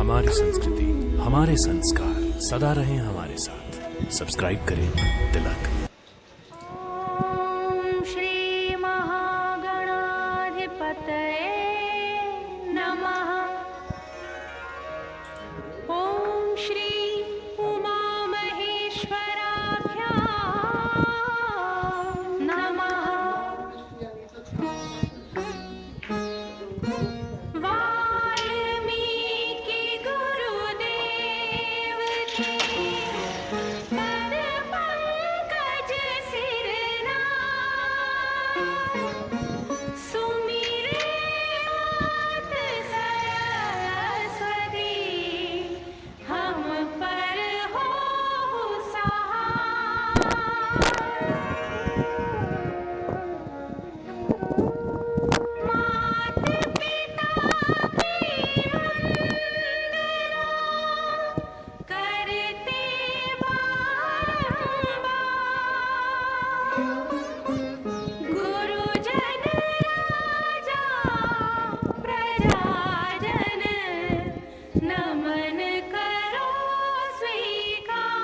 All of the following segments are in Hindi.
हमारी संस्कृति, हमारे संस्कार सदा रहें हमारे साथ। सब्सक्राइब करें तिलक। ओम श्री महागणाधिपतये नमः। ओम श्री उमा महेश्वराभ्यां नमः। वाल्मीकि गुरुदेव की पद पंकज सिरना, सुमिरे मात सरस्वती, हम पर हो सहाय। मात पिता की वंदना करते बारंबार, गुरुजन राजा प्रजाजन, नमन करो स्वीकार।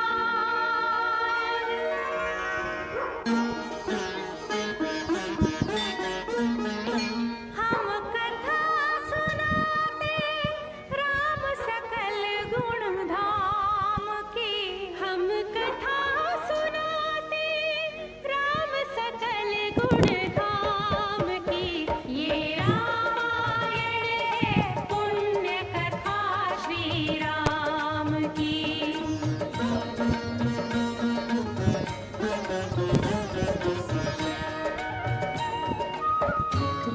हम कथा सुनाते राम सकल गुण धाम की, हम कथा सुनाते राम सकल गुण धाम की। ये रामायण है पुण्य कथा श्री राम की।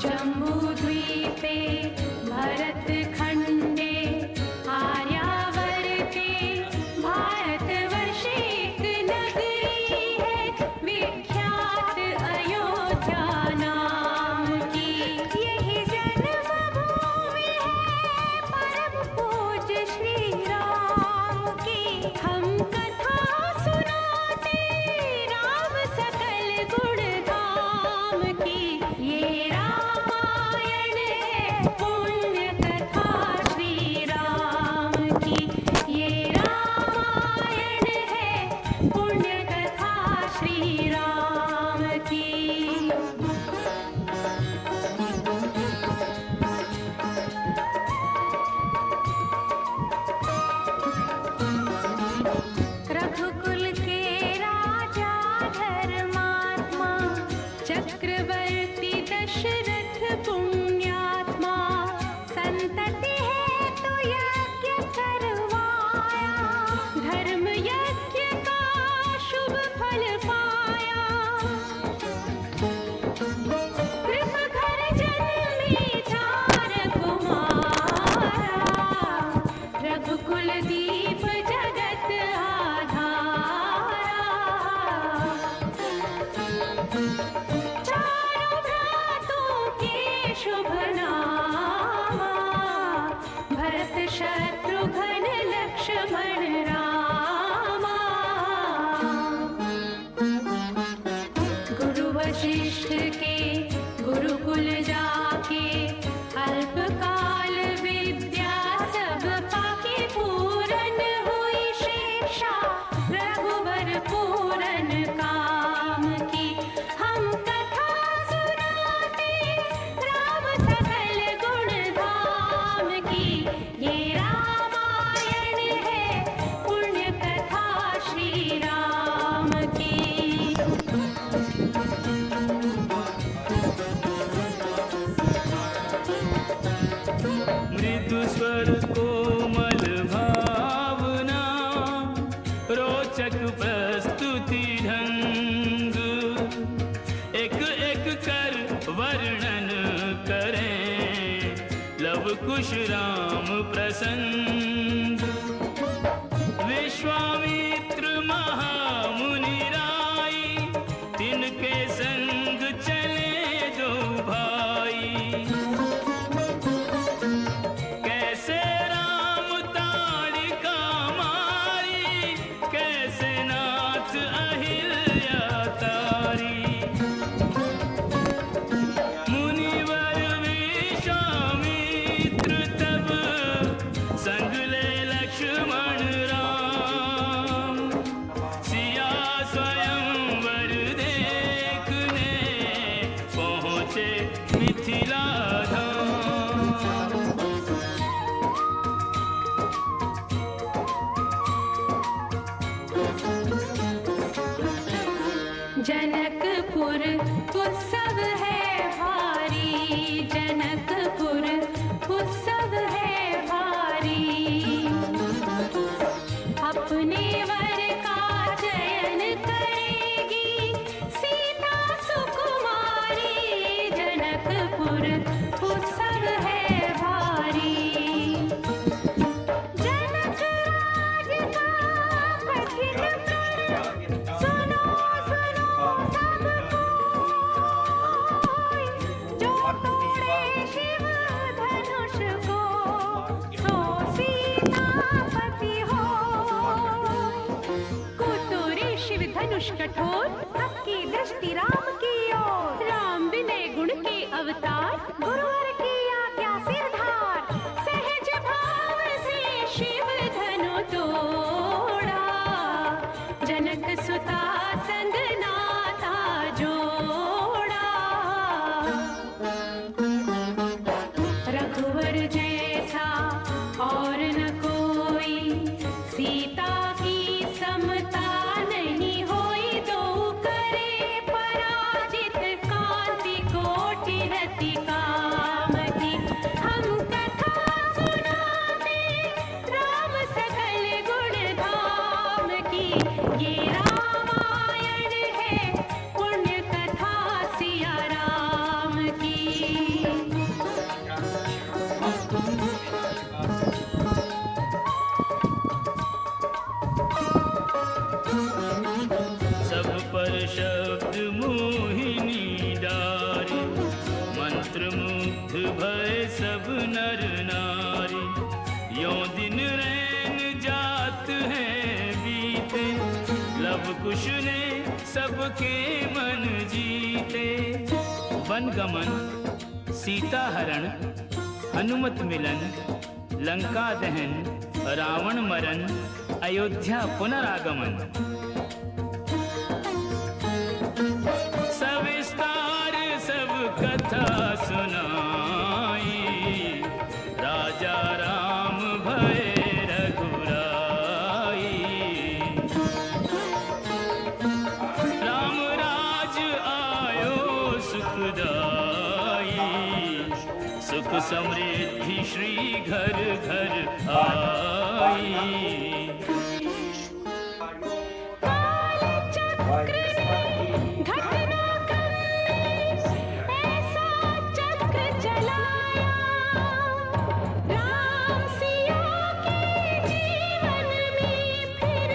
जम्बूद्वीपे भरतखण्डे आर्यावर्ते भारतवर्षे एक नगरी है विख्यात अयोध्या नाम की। यही जन्मभूमि है परम पूज्य श्री राम की। हम कथा सुनाते राम सकल गुण धाम की। ये रामायण है पुण्य कथा श्री राम की। ये रामायण है पुण्य कथा श्री राम की। रघुकुल के राजा धर्मात्मा, चक्रवर्ती दशरथ पुण्यात्मा, संतति हेतु यज्ञ करवाया, धर्म यज्ञ का शुभ फल पाया। कृप घर जन्मे चार कुमारा, रघुकुल दीप जगत आधारा। चारों भ्रातों के शुभ नामा, भरत शत्रुघ्न लक्ष्मण रामा। गुरु वशिष्ठ के गुरुकुल जाके, अल्पकाल विद्या सब पाके, पूरन हुई शिक्षा रघुवर पूरन काम की। हम कथा सुनाते राम सकल गुण धाम की। ये रामायण है पुण्य कथा श्री राम की। मृदु स्वर कोमल भावना, रोचक प्रस्तुति ढंग, एक एक कर वर्णन करें लव कुश राम प्रसंग। विश्वामित्र महामुनि राई, तिनके संग चले दो भाई। कैसे राम ताड़िका मारी, कैसे नाथ अहिल्या तारी। मुनिवर विश्वामित्र तब संग लक्ष्मण राम। सिया स्वयंवर देखने पहुँचे मिथिला धाम। जनकपुर उत्सव है भारी, जनकपुर उत्सव है भारी। अपने वर का चयन करेगी सीता सुकुमारी, जनकपुर उत्सव है भारी। जनक राज का कठिन प्रण सुनो सुनो सब कोई, जो तोड़े शिव धनुष को सो सीतापति हो। कुतुरी शिव धनुष कठोर, सबकी दृष्टि राम की ओर। राम विनय गुण के अवतार, गुरुवर की आज्ञा सिरधार। सहज भाव से शिव धनु तोड़ा, जनक सुता संग नाता जोड़ा। रघुवर जैसा और न कोई, सीता की समता नहीं होई। दो करे पराजित, कांति कोटि रति कामति। हम कथा सुनाते राम सकल गुण धाम की। ये रामायण है पुण्य कथा सिया राम की। सब पर शब्द मोहिनी डारी, मंत्र मुग्ध भय सब नर नारी। यों दिन रैन जात हैं बीते, लव कुश ने सबके मन जीते। वन गमन, सीता हरण, हनुमत मिलन, लंका दहन, रावण मरण, अयोध्या पुनरागमन। सविस्तार सब कथा सुनाई, राजा राम भय रघुराई। राम राज आयो सुखदाई, सुख समृद्धि श्री घर घर आई। काल चक्र ने घटना करने ऐसा चक्र चलाया। राम सिया के जीवन में फिर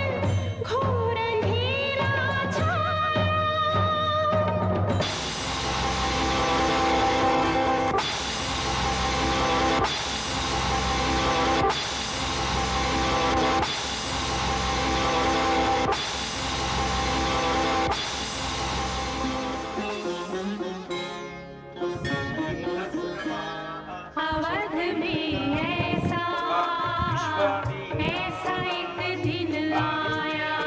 घोर अंधेरा छाया। अवध में ऐसा एक दिन आया,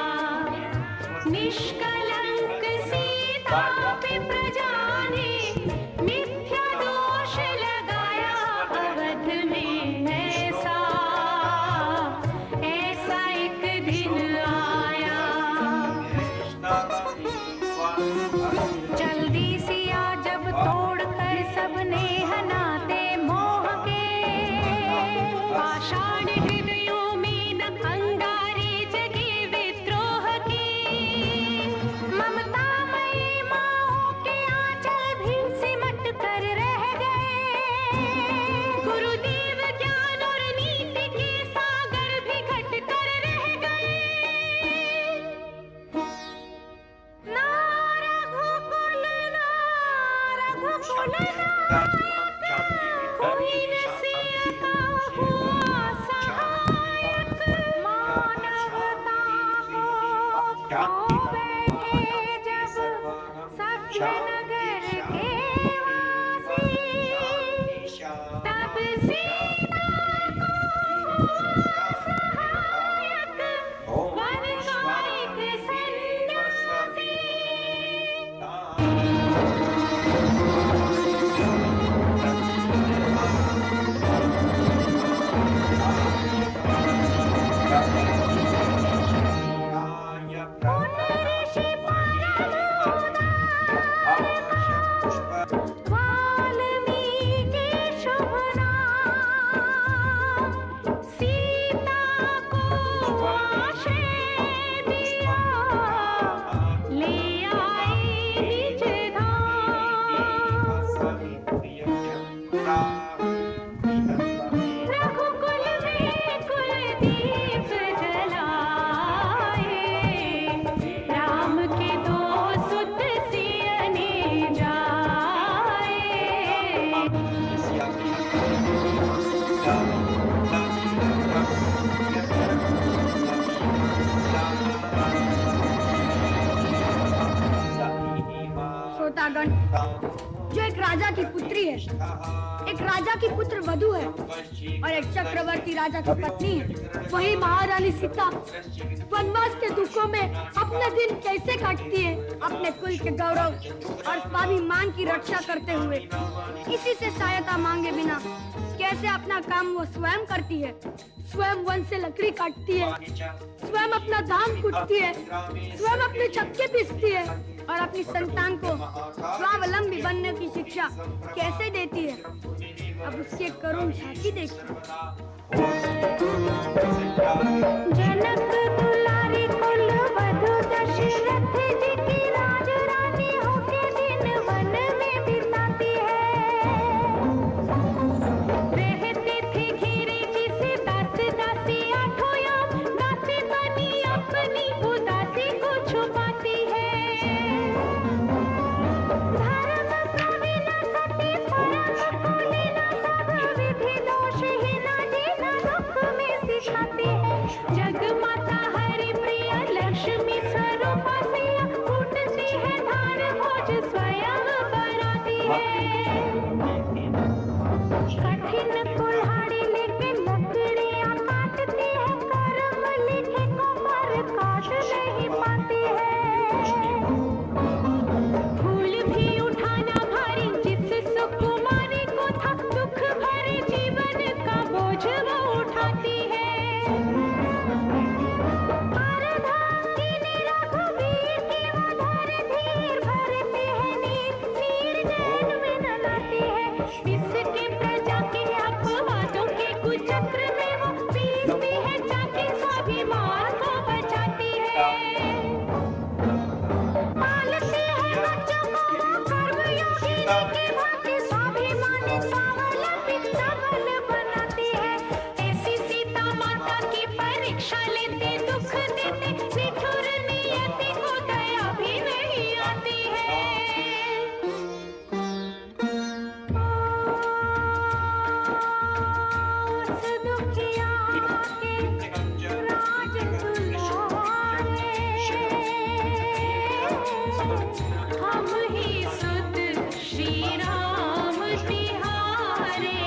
निष्कलंक सीता पे प्रजा ने मिथ्या दोष लगाया। अवध में ऐसा एक दिन आया। जल्दी सिया जब तोड़कर सबने हनाते मोह के, पाषाण हृदयों वाल्मीकि शुभ नाम, सीता को आश्रय दिया, ले आई निज धाम। रघुकुल में कुलदीप जलाए, राम के दो सुत सियने जाए। श्रोतागण, जो एक राजा की पुत्री है, एक राजा की पुत्र वधू है और एक चक्रवर्ती राजा की पत्नी है, वही महारानी सीता वनवास के दुखों में अपने दिन कैसे काटती है, अपने कुल के गौरव और स्वाभिमान की रक्षा करते हुए, किसी से सहायता मांगे बिना कैसे अपना काम वो स्वयं करती है। स्वयं वन से लकड़ी काटती है, स्वयं अपना धान कूटती है, स्वयं अपने चक्के पीसती है और अपनी संतान को स्वावलंबी बनने की शिक्षा कैसे देती है। अब उसके करुण झांकी देखिए। जनक दुलारी कुल वधु दशरथ जी की राज रानी होके दिन वन में बिताती है। रहती थी घिरी जिसे दास दासी आठों याम, दासी बनी अपनी उदासी को छुपाती है। धर्म प्रवीण सती परम कुलीन, सब विधि दोषहीन जीना दुख में सिखाती है। जग माता हरि प्रिय लक्ष्मी स्वरूपा सिया, फूटती है धार भोज स्वयं बनाती है। कठिन कुल्हाड़ी लेके लकड़ियां काटती है, कर्म लिखे को पर काट नहीं पाती है। फूल भी उठाना भारी जिस सुकुमारी को था, दुख भरे जीवन का बोझ वो उठाती है। अर्धांगिनी रघुवीर की वो धर धीर भरती है नीर, नीर नैन में न लाती है। इसके प्रजा के अपवादों के कुचक्र में वो पीसती है, जाके स्वाभिमान को बचाती है। पालती है बच्चों को कर्मयोगिनी की भांति, स्वाभिमानी स्वावलंबी सबल बनाती है। ऐसी सीता माता की परीक्षा लेते, दुख देते, निठुर नियति को दया भी नहीं आती है। उस दुखिया के राज दुलारे, हम ही सुत श्री राम तिहारे।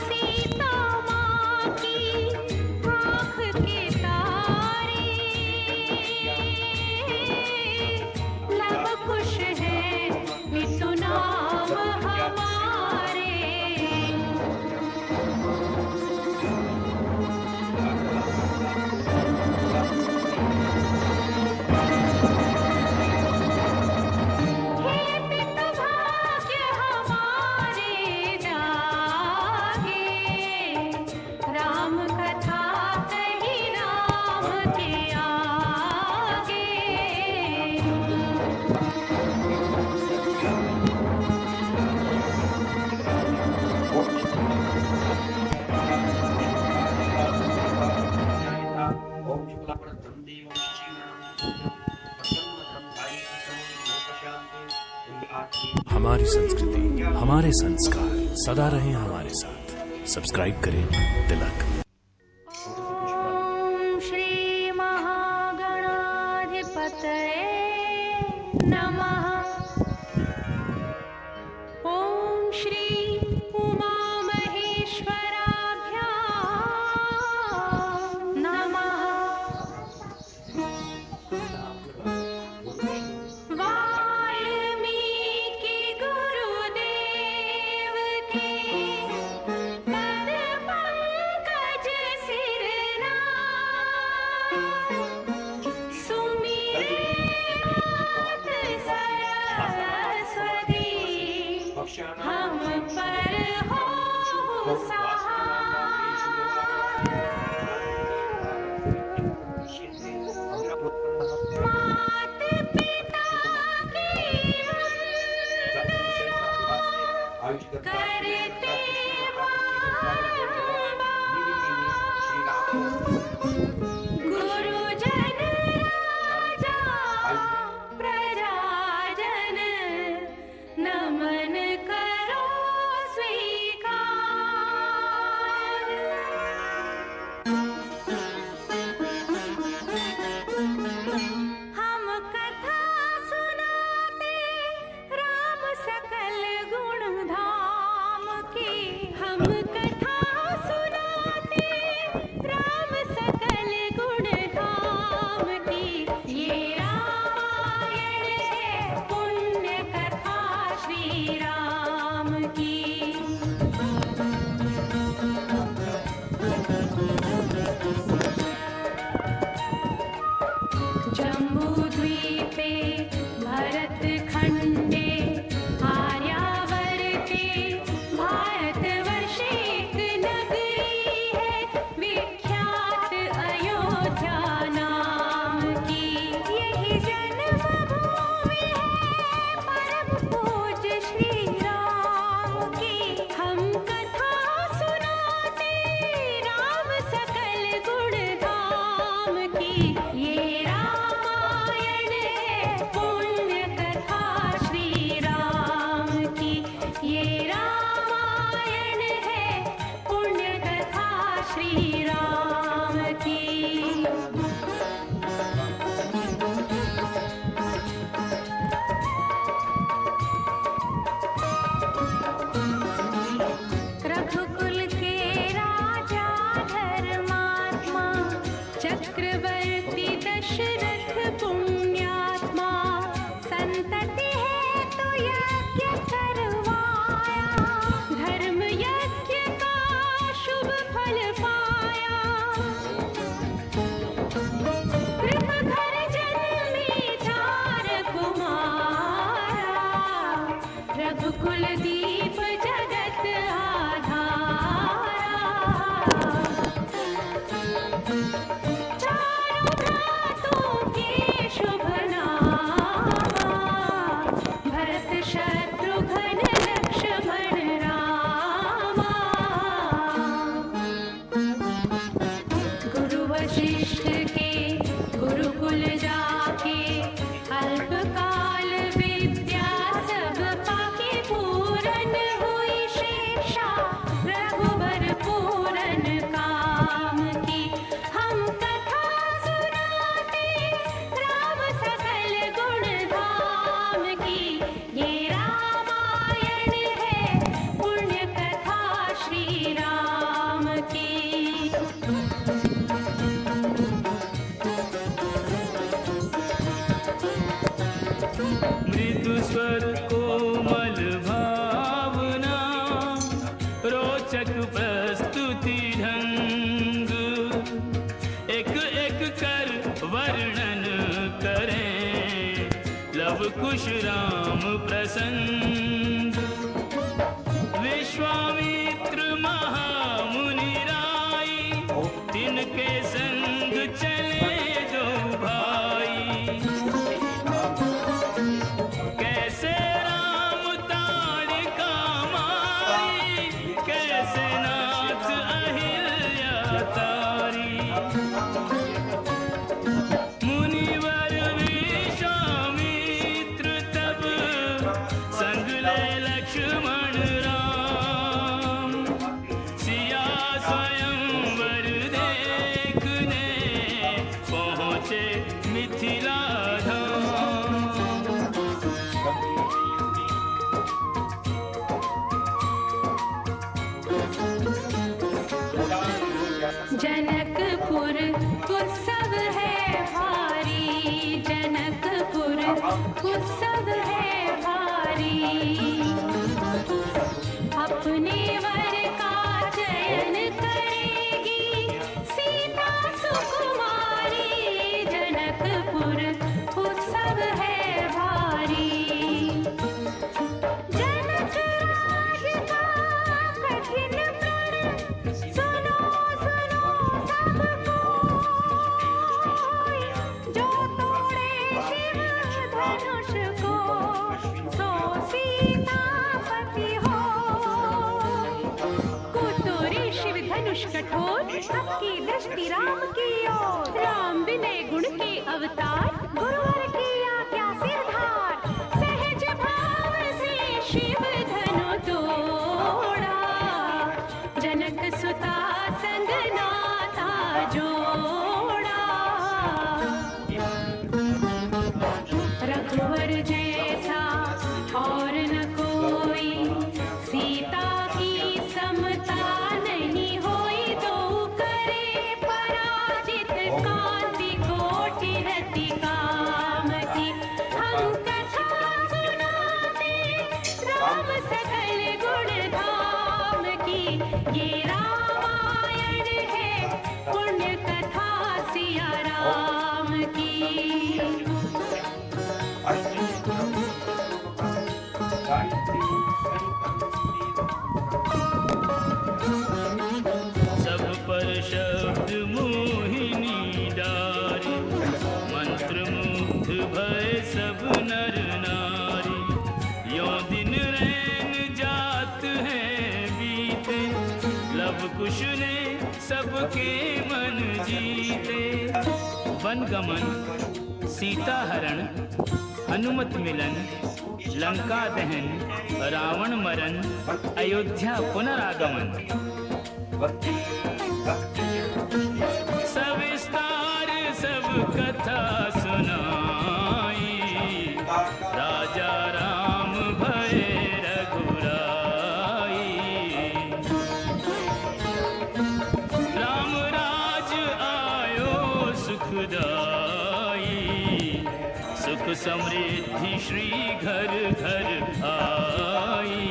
सीता माँ की आँख के तारे, लब खुश है नितु नाम हमारे। हे पितु भाग्य हमारे जागे, राम कथा कही राम के आगे। हमारी संस्कृति, हमारे संस्कार सदा रहे हमारे साथ। सब्सक्राइब करें तिलक। ओम श्री महागणाधिपतये नमः। ओम श्री उमा महेश्वराभ्यां नमः। मात पिता की करते गुरुजन राजा प्रजाजन नमन करो स्वीकार। हम कथा सुनाते राम सकल गुण धाम की। हम कथा सुनाते राम सकल गुण धाम की। ये रामायण है पुण्य कथा श्री राम की। जम्बूद्वीपे भरतखण्डे आर्यावर्ते भारतवर्षे एक नगरी है विख्यात अयोध्या नाम की। यही जन्मभूमि है परम पूज्य श्री राम की। हम कथा सुनाते राम सकल गुण धाम की। ये रामायण है पुण्य कथा श्री राम की। ये रामायण है पुण्य कथा श्री राम की। रघुकुल के राजा धर्मात्मा चक्रवर्ती दशरथ पुण्यात्मा। संतति है तो यज्ञ करवाया धर्म यज्ञ का शुभ फल पाया। कृप घर जन्मी चार कुमारा रघुकुल दीप जगत आधारा। चारों भ्रातों के शुभ नामा भरत शत्रुघ्न लक्ष्मण रामा। गुरु वशिष्ठ के गुरुकुल जाके अल्पकाल विद्या सब पाके पूरन हुई शिक्षा रघुवर पूरन काम की। हम कथा सुनाते राम सकल गुण धाम की। ये रामायण है पुण्य कथा श्री राम की। मृदु स्वर कोमल भावना रोचक प्रस्तुति ढंग। एक एक कर वर्णन करें लव कुश राम प्रसंग। विश्वामित्र महामुनि राई तिनके संग चले दो भाई। कैसे राम ताड़िका मारी कैसे नाथ अहिल्या तारी। मुनिवर विश्वामित्र तब संग ले लक्ष्मण राम। सिया स्वयंवर देखने पहुँचे मिथिला धाम। जनकपुर उत्सव है भारी। जनकपुर उत्सव है भारी। अपने वर का चयन करेगी सीता सुकुमारी। जनकपुर उत्सव है भारी। जनक राज का कठिन प्रण सुनो सुनो सबको। सबकी दृष्टि राम की ओर। राम विनय गुण के अवतार, गुरुवर की आज्ञा सिरधार। सहज भाव से शिव धनु तोड़ा, जनक सुता संग नाता जोड़ा। रघुवर जैसा और न कोई, सीता की समता नहीं होई। दो करे पराजित, कांति कोटि रति काम की। हम कथा सुनाते राम सकल गुण धाम की। ये रामायण है पुण्य कथा सिया राम की। सब पर शब्द मोहिनी डारी, मंत्र मुग्ध भय सब नर नारी। यों दिन रैन जात हैं बीते, लव कुश ने सबके मन जीते। वन गमन, सीता हरण, हनुमत मिलन, लंका दहन, रावण मरण, अयोध्या पुनरागमन। सविस्तार सब कथा सुनाई, राजा राम भय रघुराई। राम राज आयो सुखदाई, सुख समृद्धि श्री घर घर आई।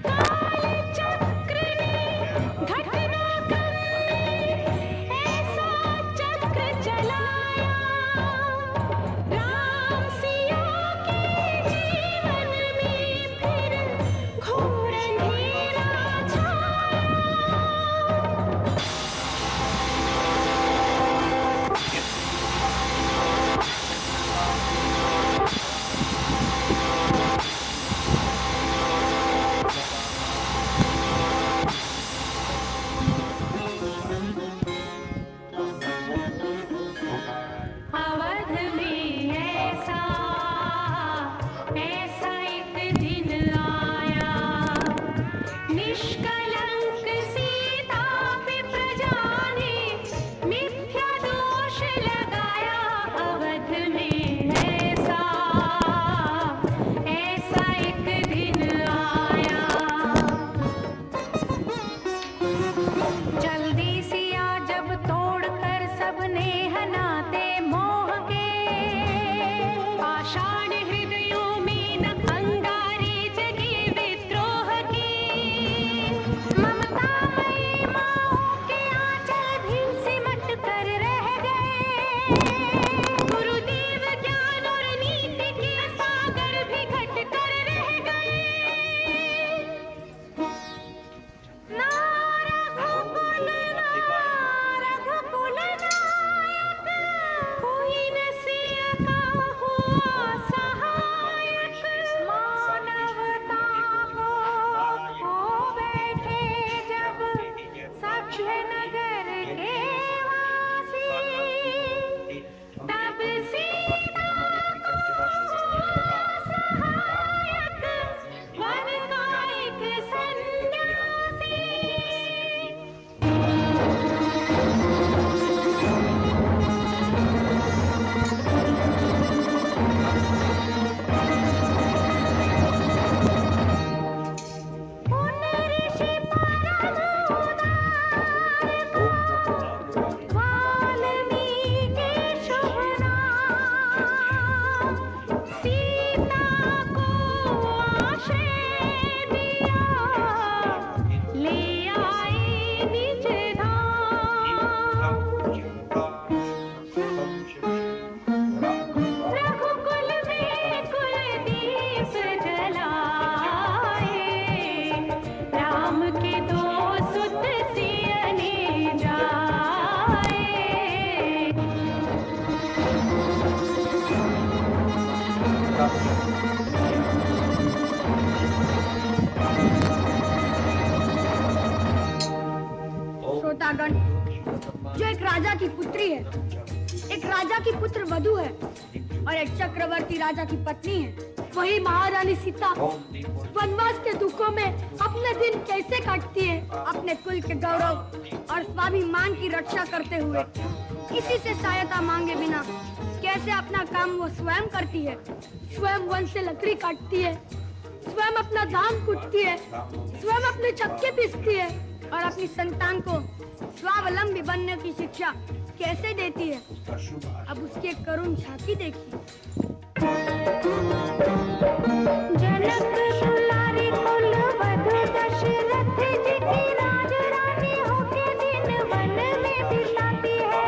काल चक्र ने घटना करने, ऐसा चक्र चलाया। राम सिया के जीवन में फिर घोर अंधेरा छाया। राजा की पुत्री है, एक राजा की पुत्र वधू है और एक चक्रवर्ती राजा की पत्नी है। वही महारानी सीता वनवास के दुखों में अपने दिन कैसे काटती है, अपने कुल के गौरव और स्वाभिमान की रक्षा करते हुए। किसी से सहायता मांगे बिना कैसे अपना काम वो स्वयं करती है। स्वयं वन से लकड़ी काटती है, स्वयं अपना धान कूटती है, स्वयं अपने चक्के पीसती है और अपनी संतान को स्वावलंबी बनने की शिक्षा कैसे देती है। अब उसकी एक करुण झांकी देखिए। जनक दुलारी कुल वधू दशरथ जी की राज रानी होके दिन वन में बिताती है।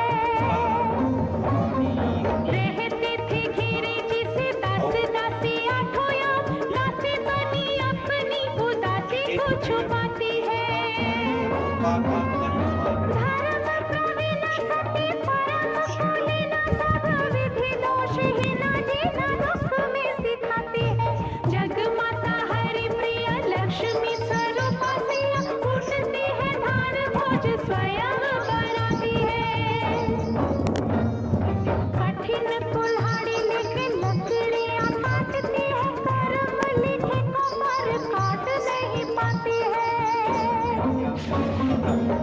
रहती थी घिरी जिसे दास दासी आठों याम, दासी बनी अपनी उदासी को छुपाती है। धर्म प्रवीण सती परम कुलीन सब विधि दोषहीन जीना दुख में सिखाती है। जग माता हरि प्रिय लक्ष्मी स्वरूप सिया, उठती है धार भोज स्वयं बनाती है। कठिन कुल्हाड़ी लेके लकड़ियां काटती है, कर्म लिखे को पर काट नहीं पाती है।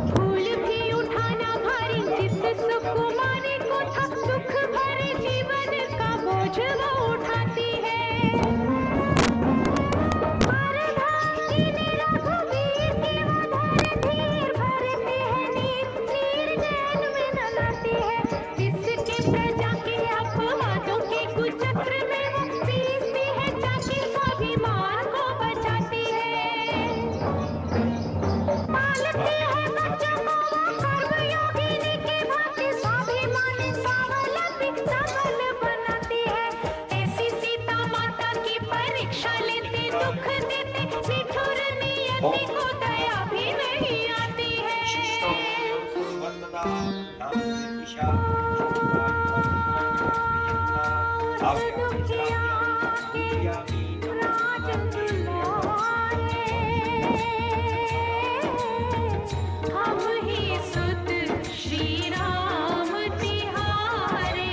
फूल भी उठाना भारी जिस सुकुमारी को था, दुख भरे जीवन का बोझ वो उठाती है। परधामनी रघुवीर की वो धर धीर भरती है, नीर नीर नैन में न लाती है। इसके प्रजा के अपवादों के कुचक्र में वो पीसती है, जाके स्वाभिमान को बचाती है। पालती है बच्चों को वो कर्मयोगिनी की भांति, स्वाभिमानी स्वावलंबी सबल बनाती है। ऐसी सीता माता की परीक्षा लेते, दुख देते, निठुर नियति को दया भी नहीं आती है। हम ही सुत श्री राम तिहारे।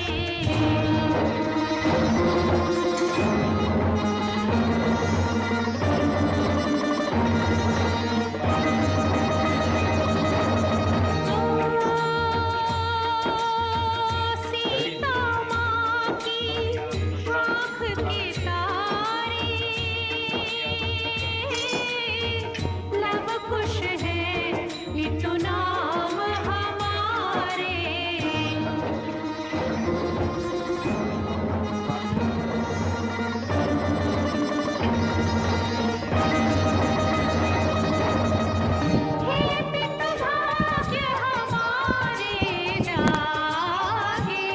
सीता माँ की आँख के तारे, लव कुश है इटु नाम हमारे। हे पितु भाग्य हमारे जागे,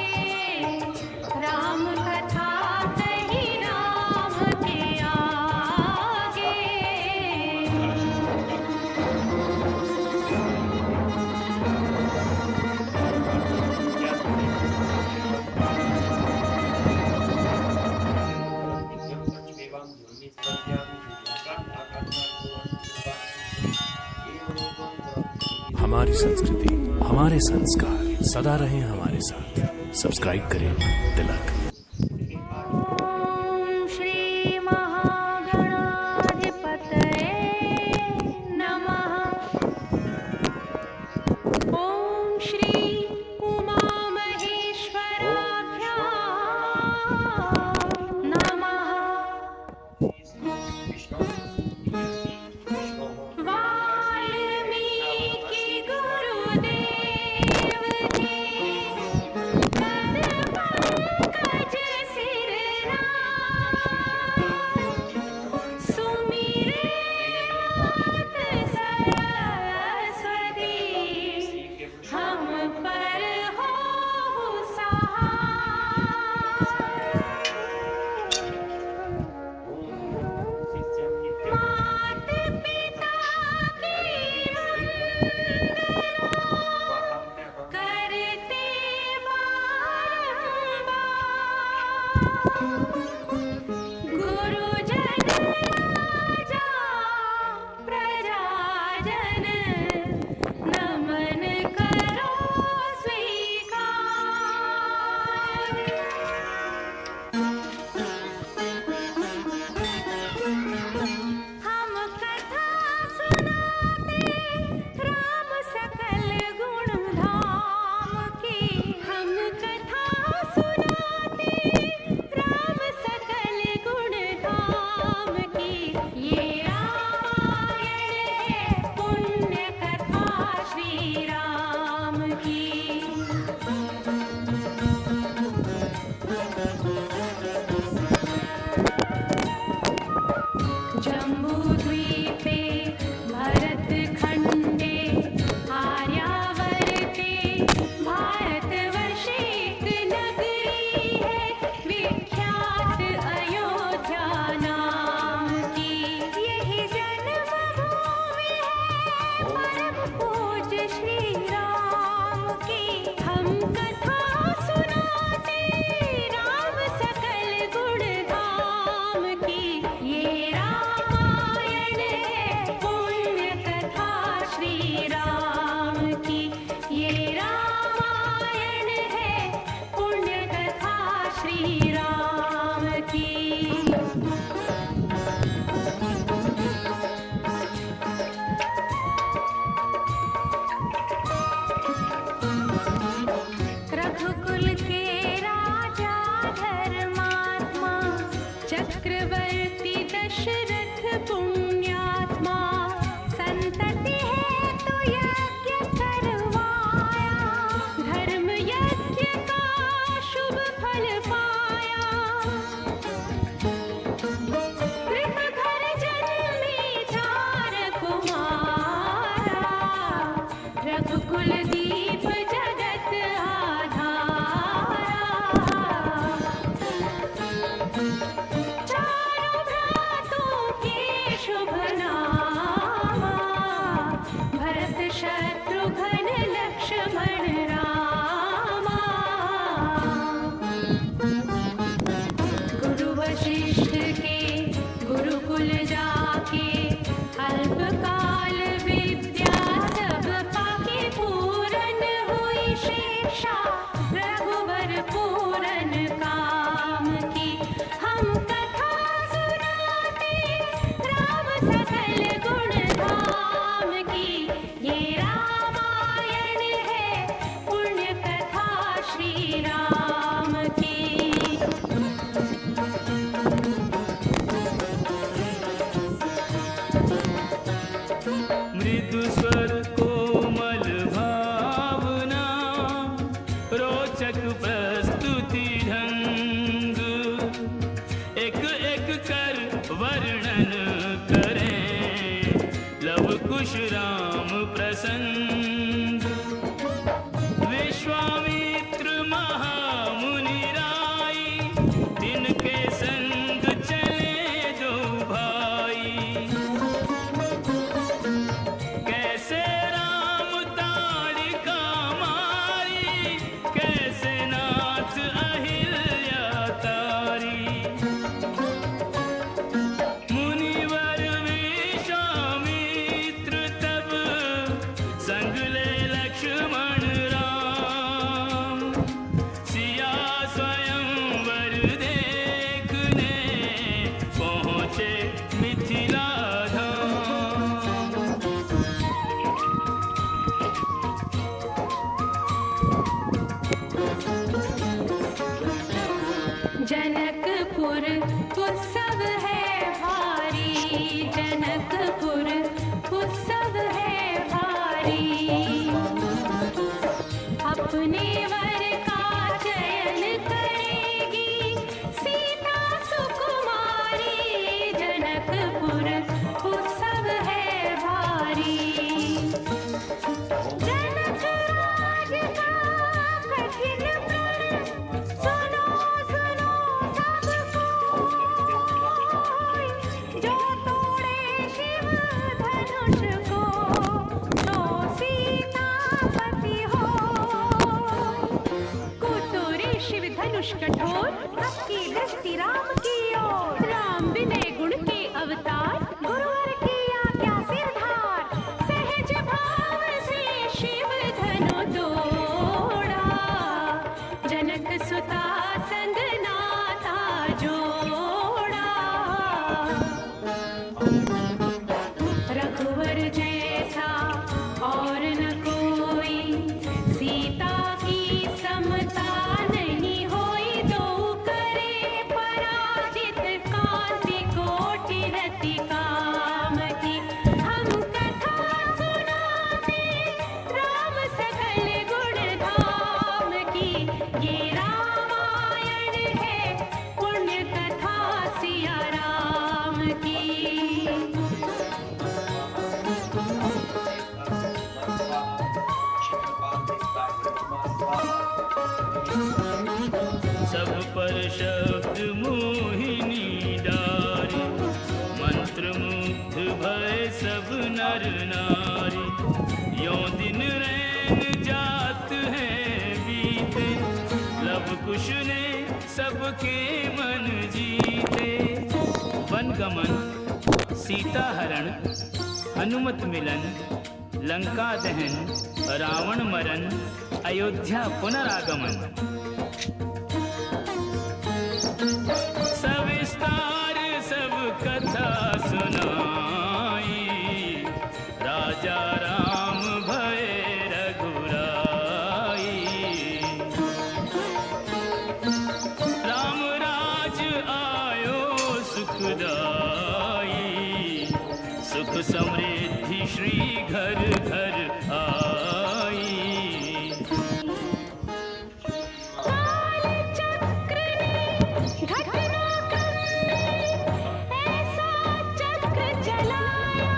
राम कथा कही राम के आगे। हमारी संस्कृति, हमारे संस्कार सदा रहे हमारे साथ। सब्सक्राइब करें तिलक। ओम श्री महागणाधिपतये नमः। ओम श्री उमा महेश्वराभ्यां नमः। वाल्मीकि गुरुदेव के कर पंकज सिर राम, सुमिरे मात सरस्वती, हम पर होहु सहाय। मात पिता की वंदना करते बारंबार, गुरुजन राजा प्रजाजन, नमन करो स्वीकार। भारतवर्ष एक नगरी है विख्यात अयोध्या नाम की। यही जन्मभूमि है परम पूज्य श्री राम की। हम कथा सुनाते राम सकल गुण धाम की। ये रामायण है पुण्य कथा श्री राम की। ये रामायण है पुण्य कथा श्री राम की। रघुकुल के राजा धर्मात्मा चक्रवर्ती दशरथ पुण्यात्मा। संतति है तो यज्ञ करवाया धर्म यज्ञ का शुभ फल पाया। कृत घर जन्मे चार कुमारा रघुकुल दीप जगत आधारा। चारों भ्रातों के शुभ नामा भरत शत्रुघ्न लक्ष्मण रामा। गुरु वशिष्ठ के गुरुकुल जाके अल्पकाल विद्या सब पाके। पूरन हुई शिक्षा रघुवर पूरन काम की। हम कथा सुनाते राम सकल गुण धाम की। ये रामायण है पुण्य कथा श्री राम की। मृदु स्वर कोमल भावना रोचक प्रस्तुति ढंग। एक एक कर वर्णन करें लव कुश राम प्रसंग। विश्वामित्र महामुनि राई तिनके संग चले दो भाई। कैसे राम ताड़िका मारी कैसे नाथ अहिल्या तारी। मुनिवर विश्वामित्र तब संग ले लक्ष्मण राम। सिया स्वयंवर देखने पहुँचे मिथिला धाम। जनकपुर उत्सव है भारी। जनकपुर उत्सव है भारी। अपने वर का चयन करेगी सीता सुकुमारी। जनकपुर उत्सव है भारी। जनक राज का कठिन प्रण सुनो सुनो सब कोई। जो तोड़े शिव धनुष को तो सीतापति हो। कुतुरे शिव धनुष कठोर सबकी दृष्टि राम की ओर। राम विनय गुण के अवतार गुरुवर की आज्ञा सिरधार। सहज भाव से शिव धनु तोड़ा जनक सुता संग नाता जोड़ा। रघुवर जैसा और न कोई सीता की समता नहीं होई। दो करे पराए सब पर शब्द मोहिनी डारी, मंत्र मुग्ध भय सब नर नारी। यों दिन रैन जात है बीते, लब कुश ने सबके मन जीते। वन गमन, सीता हरण, हनुमत मिलन, लंका दहन, रावण मरण, अयोध्या पुनरागमन। सविस्तार सब कथा सुनाई, राजा राम भय रघुराई। राम राज आयो सुखदाई, सुख समृद्धि श्री घर घर आई। काल चक्र ने घटना करने ऐसा चक्र चलाया,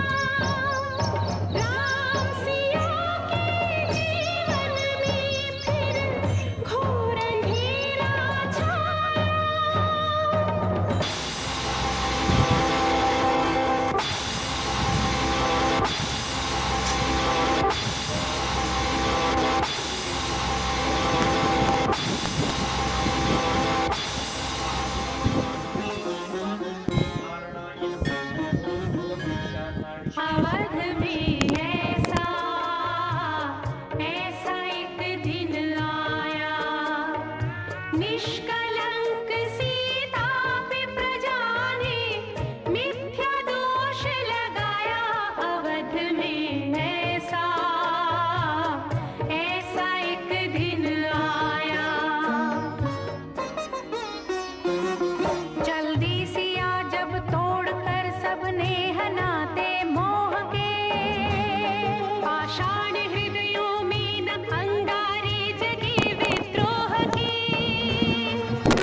राम सिया के जीवन में फिर घोर अंधेरा छाया। अवध में ऐसा एक दिन आया, निष्कलंक सीता पे प्रजा ने मिथ्या दोष लगाया। अवध में ऐसा एक दिन आया, जल्दी सिया जब तोड़कर सबने हनाते मोह के, पाषाण हृदयों में न अंगारे जगे विद्रोह की।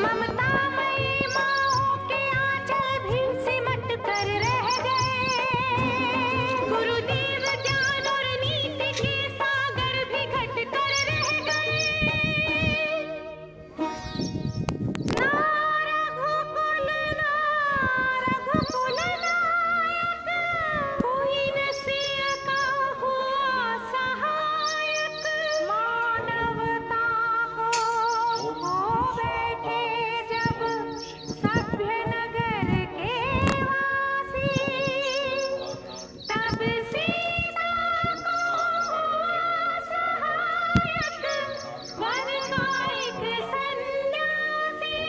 ममतामयी माओं के आंचल भी सिमट कर रह गए, गुरुदेव ज्ञान और नीति के सागर भी घट कर रह गए। रघुकुल नायक, कोई न सिया का हुआ सहायक। मानवता को हो बैठे जब सभ्य नगर के वासी, तब सीता को हुआ सहायक वन का एक सन्यासी।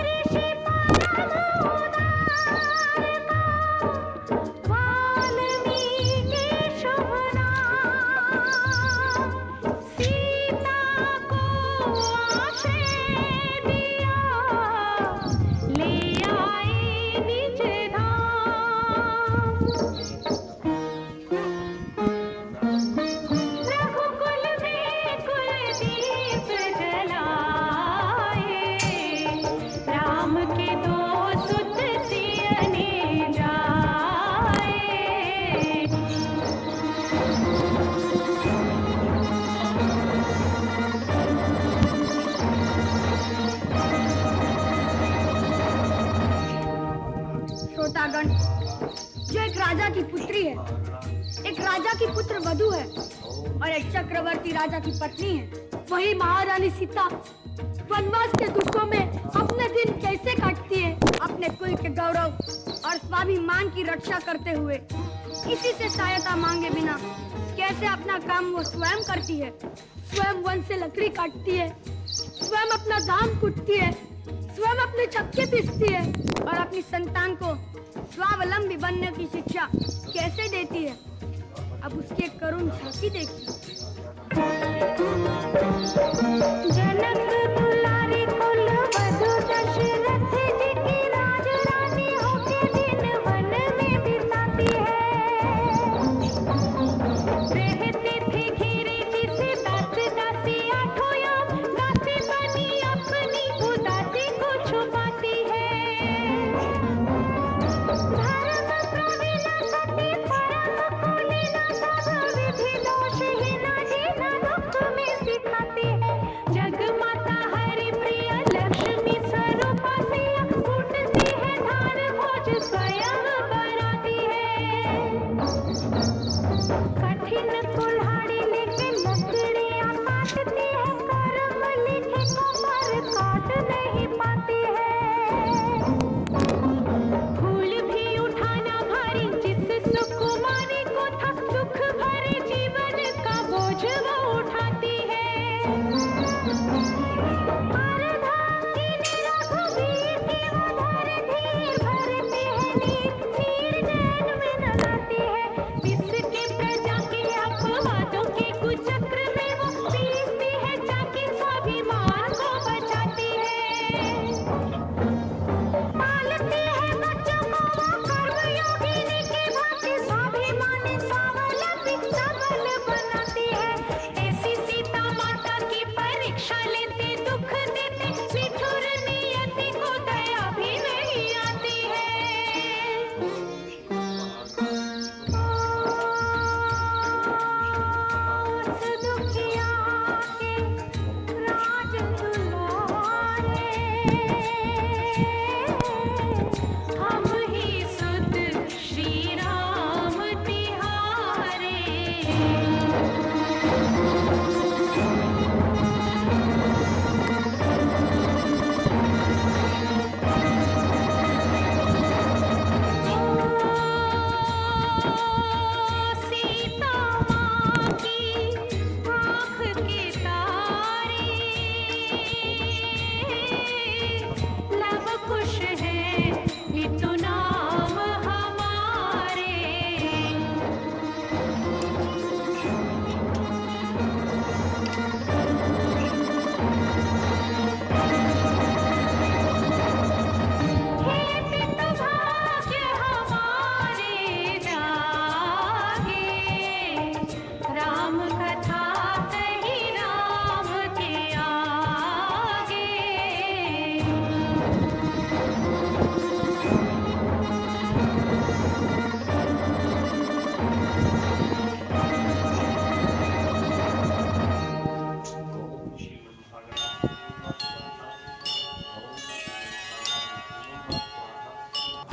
ऋषि परम उदार का वाल्मीकि शुभ नाम, सीता को आश्रय दिया, ले आए निज धाम। रघुकुल में कुलदीप जलाए, राम के दो सुत सियने जाए। श्रोतागण, जो एक राजा की पुत्री है, एक राजा की पुत्र वधू है और एक चक्रवर्ती राजा की पत्नी है, वही महारानी सीता वनवास के दुखों में अपने दिन कैसे काटती है, अपने कुल के गौरव और स्वाभिमान की रक्षा करते हुए, किसी से सहायता मांगे बिना कैसे अपना काम वो स्वयं करती है। स्वयं वन से लकड़ी काटती है, स्वयं अपना धान कूटती है, स्वयं अपने चक्के पीसती है और अपनी संतान को स्वावलंबी बनने की शिक्षा कैसे देती है। अब उसके करुण झांकी देखिए। जनक दुलारी कुल वधु दशरथ जी की राजरानी होके दिन वन में बिताती है। रहती थी घिरी जिसे दास दासी आठों याम, दासी बनी अपनी उदासी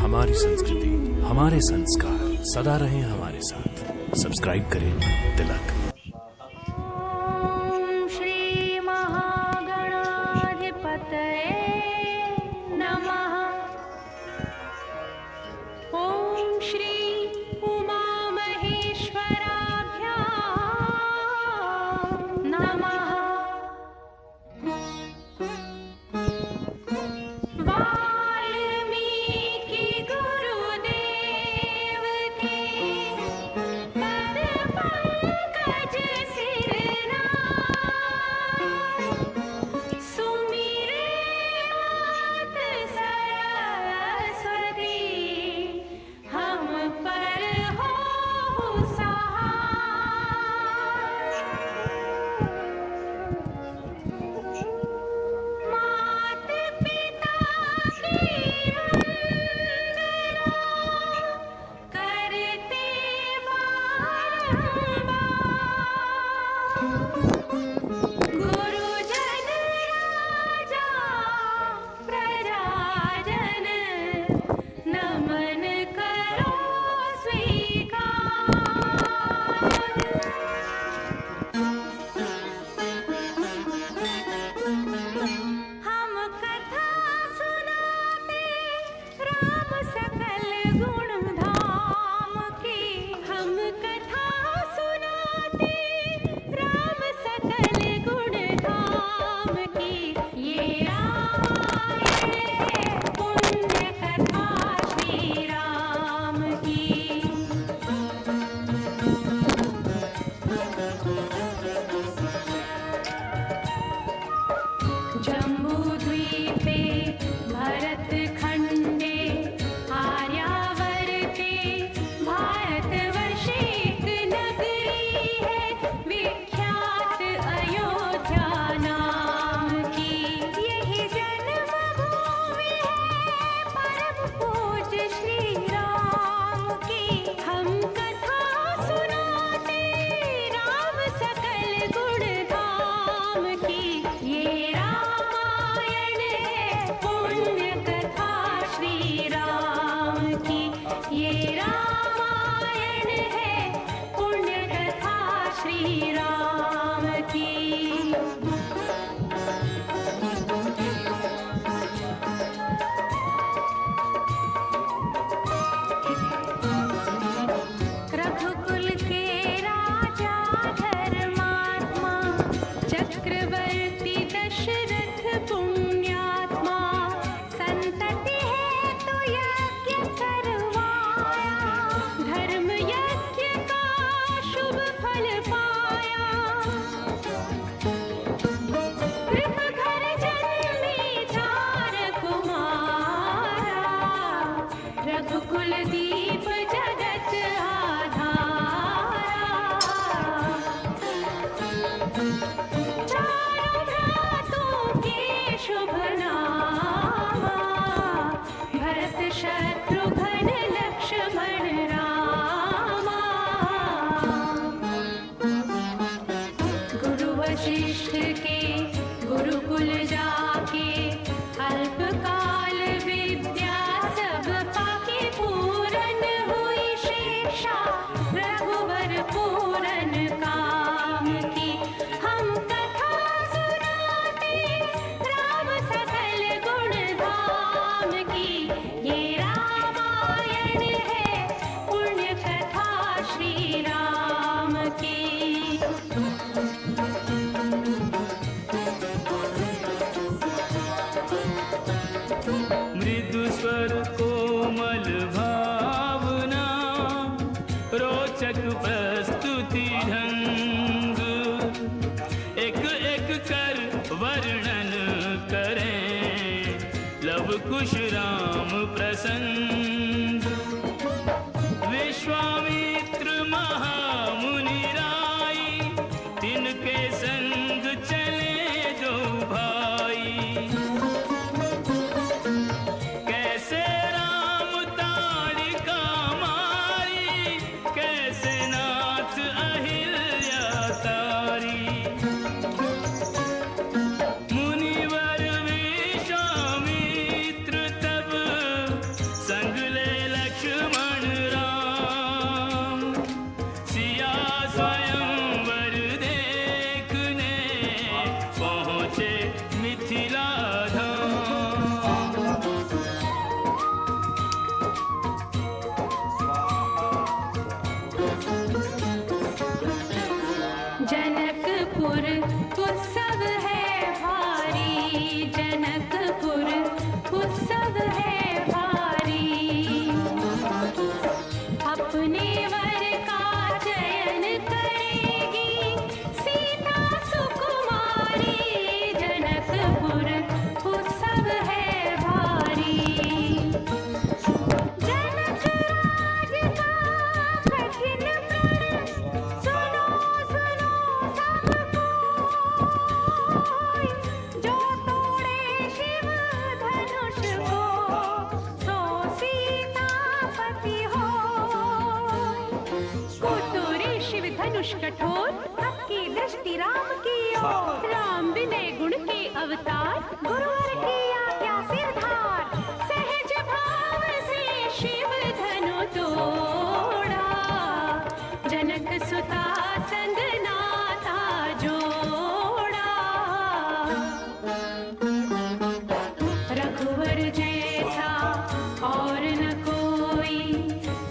हमारी संस्कृति, हमारे संस्कार सदा रहे हमारे साथ। सब्सक्राइब करें तिलक। ॐ श्री महागणाधिपतये नमः। ॐ श्री उमामहेश्वराभ्यां नमः। वाल्मीकि गुरुदेव के कर पंकज सिरनाथ, सुमिरे मात सरस्वती, हम पर हो सहाय। मात पिता की वंदना करते बारंबार, गुरुजन राजा प्रजाजन, नमन करो स्वीकार। हम कथा सुनाते राम सकल गुण धाम की, हम कथा सुनाते राम सकल गुण धाम की। ये रामायण है पुण्य कथा श्री राम की। जम्बूद्वीपे भरतखण्डे आर्यावर्ते भारतवर्षे एक नगरी है विख्यात अयोध्या नाम की। यही जन्मभूमि है परम पूज्य श्री राम की। हम कथा सुनाते राम सकल गुण धाम की। ये रामायण है पुण्य कथा मृदु स्वर कोमल भावना, रोचक प्रस्तुति ढंग, एक एक कर वर्णन करें लव कुश राम प्रसंग। विश्वामित्र महामुनि राई, तिनके संग चले दो भाई। कैसे राम ताड़िका मारी, कैसे नाथ अहिल्या तारी। मुनिवर विश्वामित्र तब संग ले लक्ष्मण राम, सिया स्वयंवर देखने पहुँचे मिथिला धाम। जनकपुर उत्सव है भारी, जनकपुर उत्सव है भारी। अपने वर का चयन करेगी सीता सुकुमारी, जनकपुर उत्सव है भारी। जनक राज का कठिन प्रण, सुनो सुनो सब कोई, जो तोड़े शिव धनुष को, सो सीतापति होय। कोटोरे शिव धनुष कठोर, सबकी दृष्टि राम की ओर। राम विनय गुण के अवतार, गुरुवर की आज्ञा सिरधार। सहज भाव से शिव धनु तोड़ा, जनक सुता संग नाता जोड़ा। रघुवर जैसा और न कोई,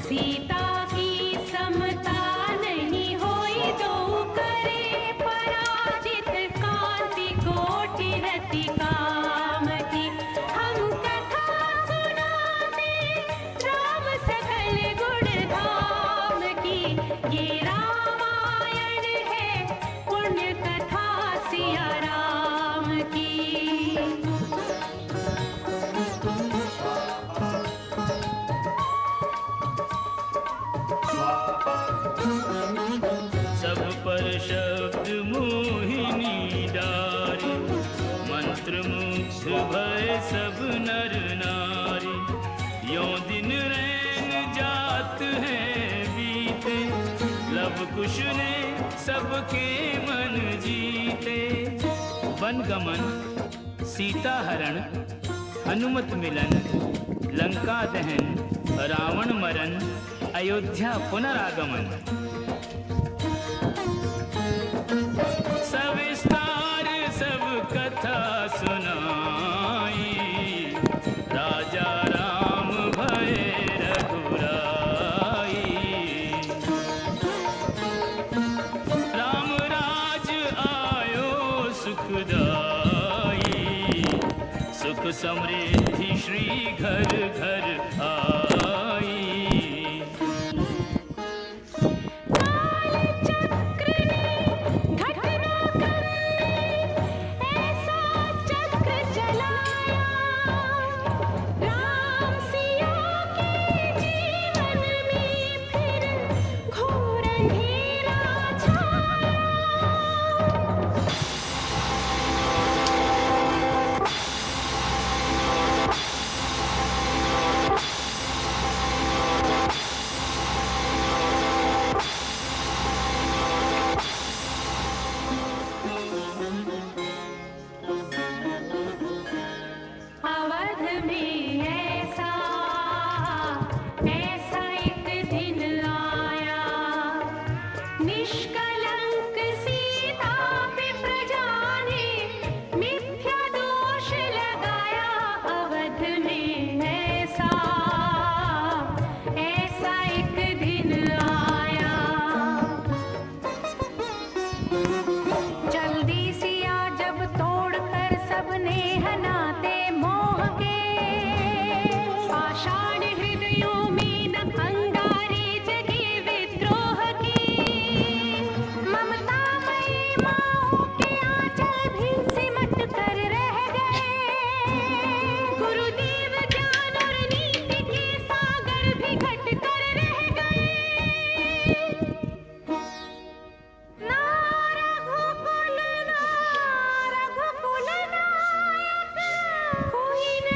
सीता की समता नहीं होई। दो करे पराजित, कांति कोटि रति काम की। हम कथा सुनाते राम सकल गुण धाम की। ये रामायण है पुण्य कथा सिया राम की। सब पर शब्द मोहिनी डारी, मंत्र मुग्ध भय सब नर नारी। यों दिन रैन जात हैं बीते, लव कुश ने सबके मन जीते। वन गमन, सीता हरण, हनुमत मिलन, लंका दहन, रावण मरण, अयोध्या पुनरागमन। सविस्तार सब कथा सुनाई, राजा राम भय रघुराई। राम राज आयो सुखदाई, सुख समृद्धि श्री घर घर आई। काल चक्र ने घटना करने, ऐसा चक्र चलाया। राम सिया के जीवन में फिर घोर अंधेरा छाया। अवध में ऐसा ऐसा एक दिन आया, निष्कलंक सीता पे प्रजा ने मिथ्या दोष लगाया। अवध में ऐसा ऐसा एक दिन आया। जल्दी सिया जब तोड़ कर सबने हनाते मोह के,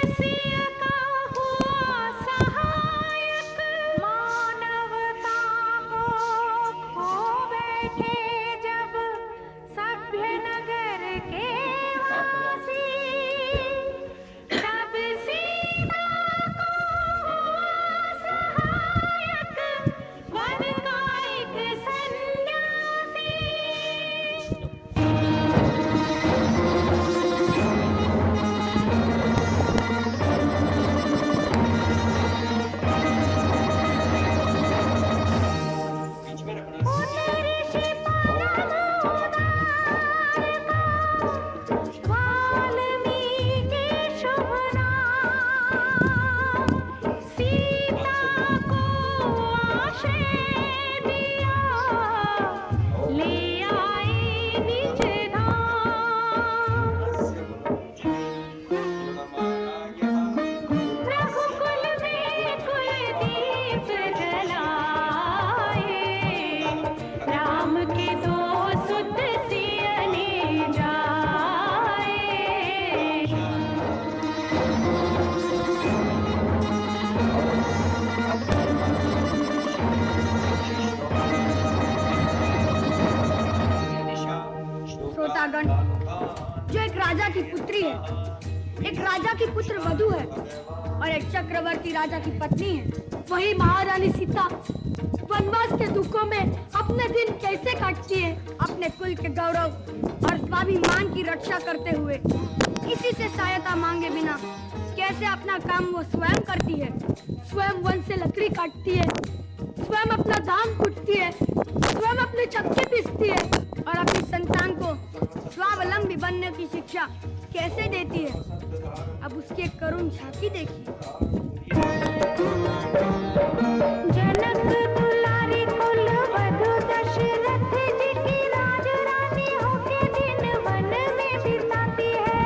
सिय का हुआ सहायक, मानवता को खो बैठे जब सभ्य नगर के वासी, तब सीता को हुआ सहायक वन का एक सन्यासी। वाल्मीकि शुभ नाम, सीता को आश्रय दिया, ले आए निज धाम। रघुकुल में कुलदीप जलाए, राम के दो सुत सिय ले जाए। श्रोतागण, जो एक राजा की पुत्री है, एक राजा की पुत्र वधू है और एक चक्रवर्ती राजा की पत्नी है, वही महारानी सीता वनवास के दुखों में अपने दिन कैसे काटती है, अपने कुल के गौरव और स्वाभिमान की रक्षा करते हुए, किसी से सहायता मांगे बिना कैसे अपना काम वो स्वयं करती है। स्वयं वन से लकड़ी काटती है, स्वयं अपना धान कूटती है, स्वयं अपने चक्के पीसती है और अपनी संतान को स्वावलंबी बनने की शिक्षा कैसे देती है। अब उसकी एक करुण झांकी देखिए। जनक दुलारी कुल वधु दशरथ जी की राज रानी होके दिन वन में बिताती है।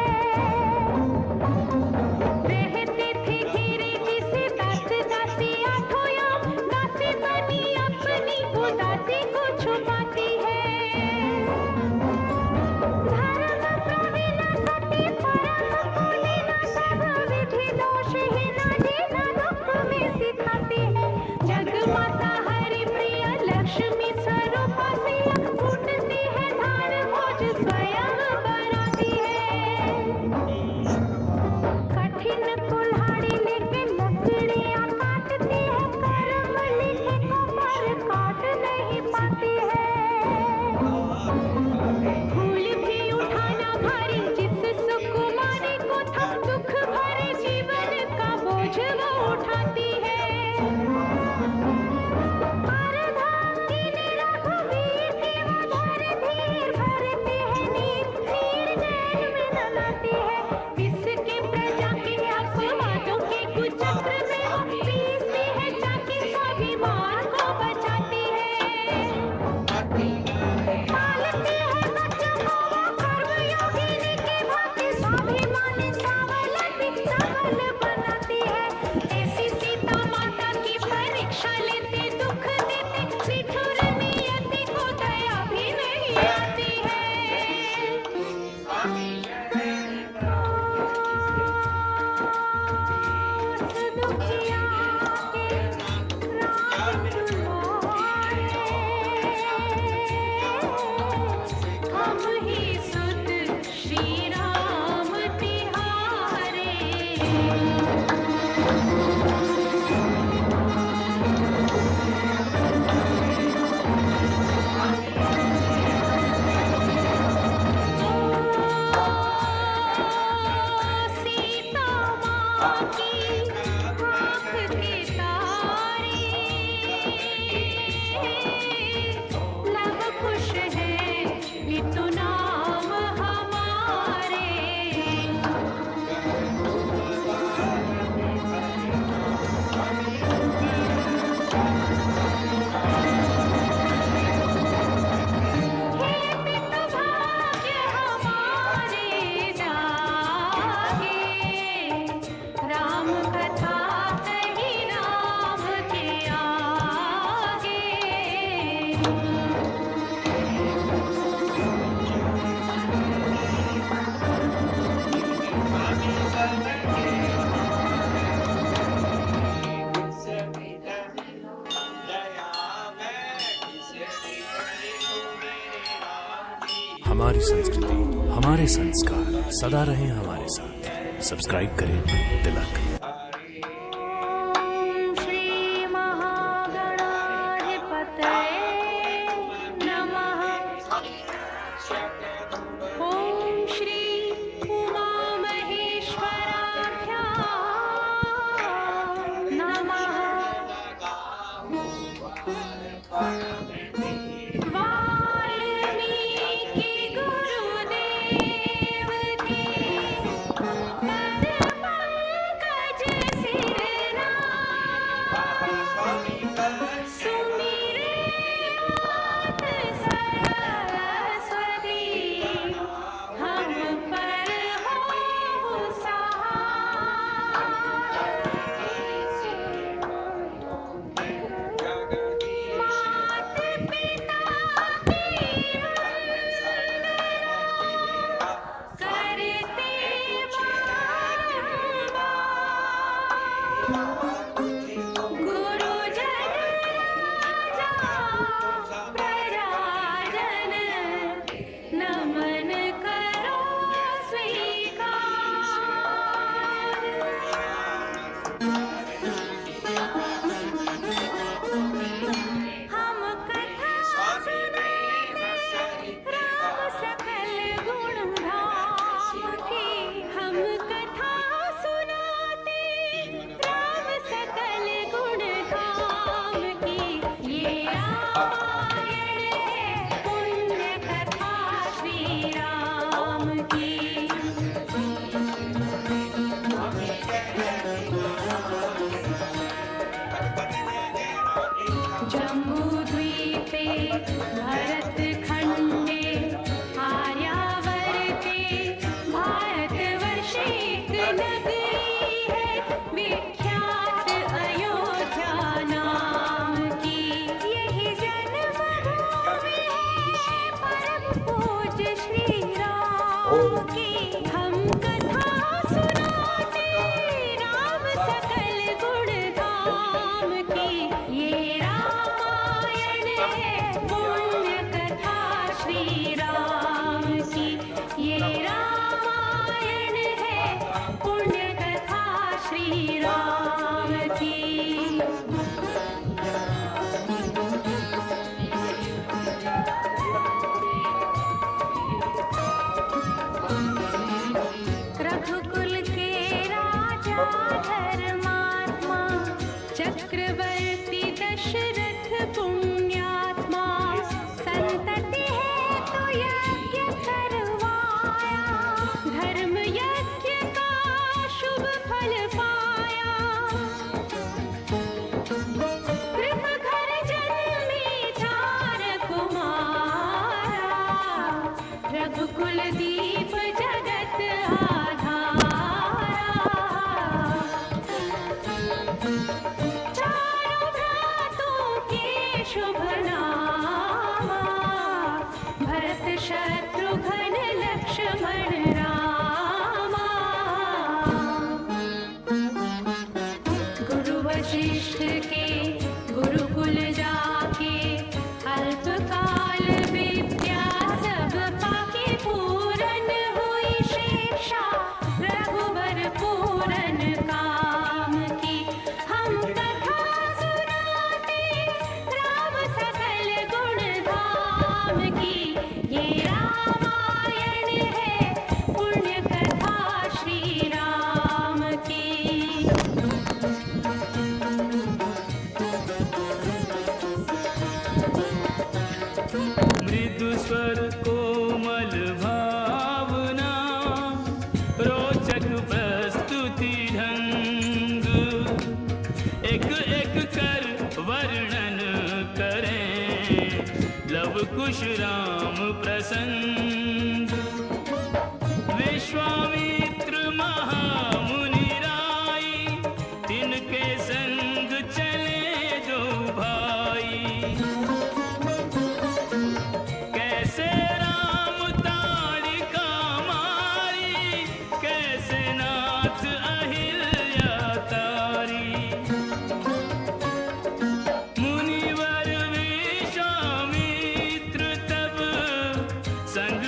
रहते थे घिरे जिसे दास दासी आठों याम, दासी बनी अपनी उदासी को छुपाती है। धर्म प्रवीण सती परम कुलीन, सब विधि दोषहीन जीना दुख में सिखाती है। जग माता हरि प्रिय लक्ष्मी स्वरूपा सिया, फूटती है धार भोज स्वयं बनाती है। कठिन कुल्हाड़ी लेके लकड़ियां काटती है, कर्म लिखे को पर काट नहीं पाती है। फूल भी उठाना भारी जिस सुकुमारी को था, दुख भरे जीवन का बोझ वो उठाती है। अर्धांगिनी रघुवीर की वो धर धीर भरती है नीर, नीर नैन में नलाती है। इसके प्रजा के अपवादों के कुचक्र में वो पीसती है, जाके स्वाभिमान को बचाती है। पालती है बच्चों को वो कर्मयोगिनी की भांति, स्वाभिमानी स्वावलंबी सबल बनाती है। ऐसी सीता माता की परीक्षा लेते, दुख देते, निठुर नियति को दया भी नहीं आती है। दुखिया के राम दुलारे, हम ही सुत श्री राम तिहारे। सीता माँ की आँख के तारे, लव खुश है नितु नाम हमारे। हे पितु भाग्य हमारे जागे, राम कथा हमारी संस्कृति, हमारे संस्कार सदा रहे हमारे साथ। सब्सक्राइब करें तिलक। श्री महागणाधिपतये नमः। ओम श्री उमामहेश्वराभ्यां नमः। वाल्मीकि गुरुदेव की पद पंकज सिरना सुमिरे मात सरस्वती हम पर हो सहाय। मात पिता की करते गुरुजन राजा प्रजाजन नमन करो स्वीकार। हम कथा सुनाते राम सकल गुण धाम की। हम कथा सुनाते राम सकल गुण धाम की। ये रामायण है पुण्य कथा श्री राम की। जम्बूद्वीपे भरतखण्डे आर्यावर्ते भारतवर्षे एक नगरी है विख्यात अयोध्या नाम की। यही जन्मभूमि है परम पूज्य श्री राम की। हम कथा सुनाते राम सकल गुण धाम की। ये रामायण है पुण्य कथा श्री राम की। ये रामायण है पुण्य कथा श्री राम की। रघुकुल के राजा धर्मात्मा चक्रवर्ती दशरथ पुण्यात्मा। संतति है तो यज्ञ करवाया धर्म यज्ञ का शुभ फल पाया। कृप घर जन्मे 4 कुमारा रघुकुल दीप जगत आधारा। चारों भ्रातों के शुभ नामा भरत शत्रुघ्न लक्ष्मण रामा। गुरु वशिष्ठ के गुरुकुल जाके अल्पकाल विद्या सब पाके पूरन हुई शेषा रघुवर पूरन काम की। हम कथा सुनाते राम सकल गुण धाम की। ये रामायण है पुण्य कथा श्री राम की। मृदु स्वर कोमल भावना रोचक प्रस्तुति ढंग एक एक कर वर्णन करें लव कुश राम प्रसंग। विश्वामित्र महामुनि राई तिनके संग चले 2 भाई। कैसे राम ताड़िका मारी कैसे नाथ अहिल्या तारी। मुनिवर विश्वामित्र तब संग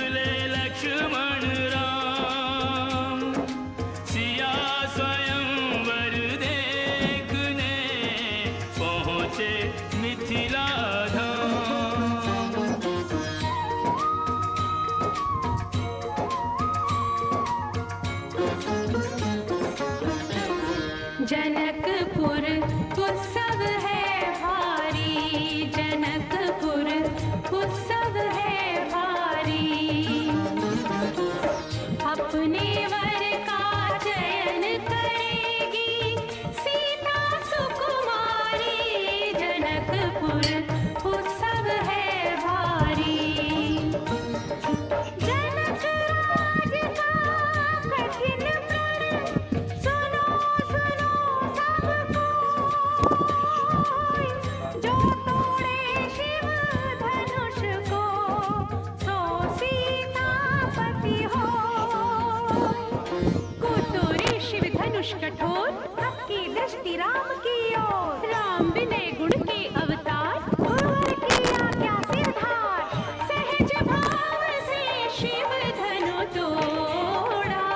धनुष कठोर, सबकी दृष्टि राम की ओर। राम विनय गुण के अवतार, गुरुवर की आज्ञा सिरधार। सहज भाव से शिव धनु तोड़ा,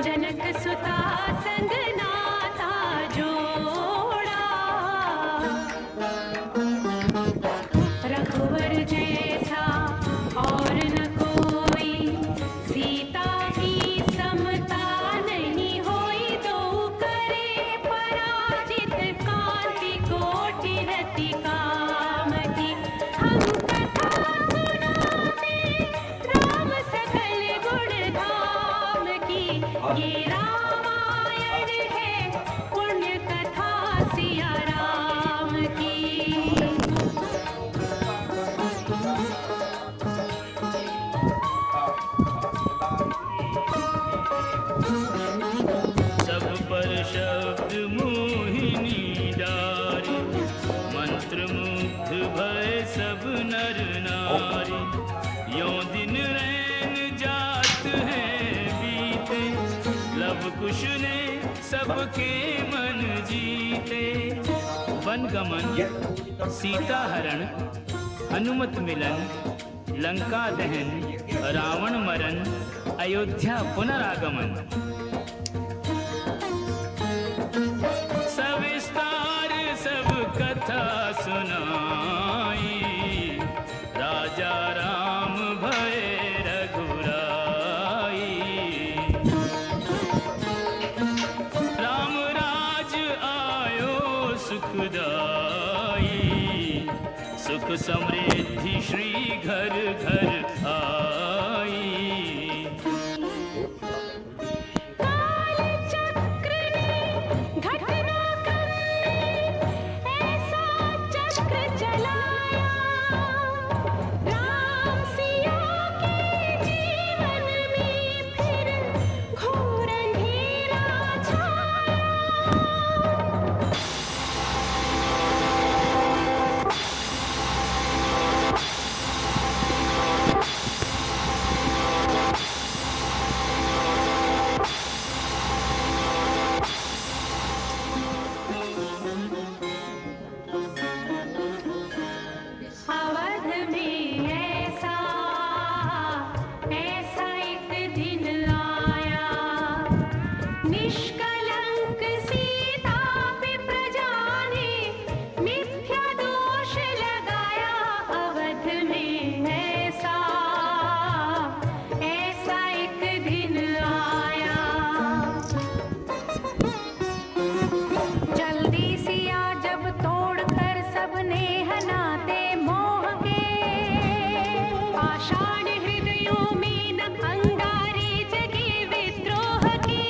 जनक सुता संग नाता जोड़ा। रघुवर जैसा और न कोई, सीता की समता नहीं होई। दो करे पराजित, कांति कोटि रति काम की। हम कथा सुनाते राम सकल गुण धाम की। ये रामायण है पुण्य कथा सिया राम की। सब पर शब्द मोहिनी डारी, मंत्र मुग्ध भय सब नर नारी। यों दिन रैन जात हैं बीते, लव कुश ने सबके मन जीते। वन गमन, सीता हरण, हनुमत मिलन, लंका दहन, रावण मरण, अयोध्या पुनरागमन। सविस्तार सब कथा सुनाई, राजा राम भय रघुराई। राम राज आयो सुखदाई, सुख समृद्धि श्री घर घर आई। काल चक्र ने घटना करने, ऐसा चक्र चलाया। राम सिया के जीवन में फिर घोर अंधेरा छाया। अवध में ऐसा एक दिन आया। निष्कलंक सीता पे प्रजा ने मिथ्या दोष लगाया। अवध में ऐसा एक दिन आया। जल्दी सिया जब तोड़कर सबने हनाते मोह के। आषाढ़ हृदयों में न अंगारे जगी विद्रोह की।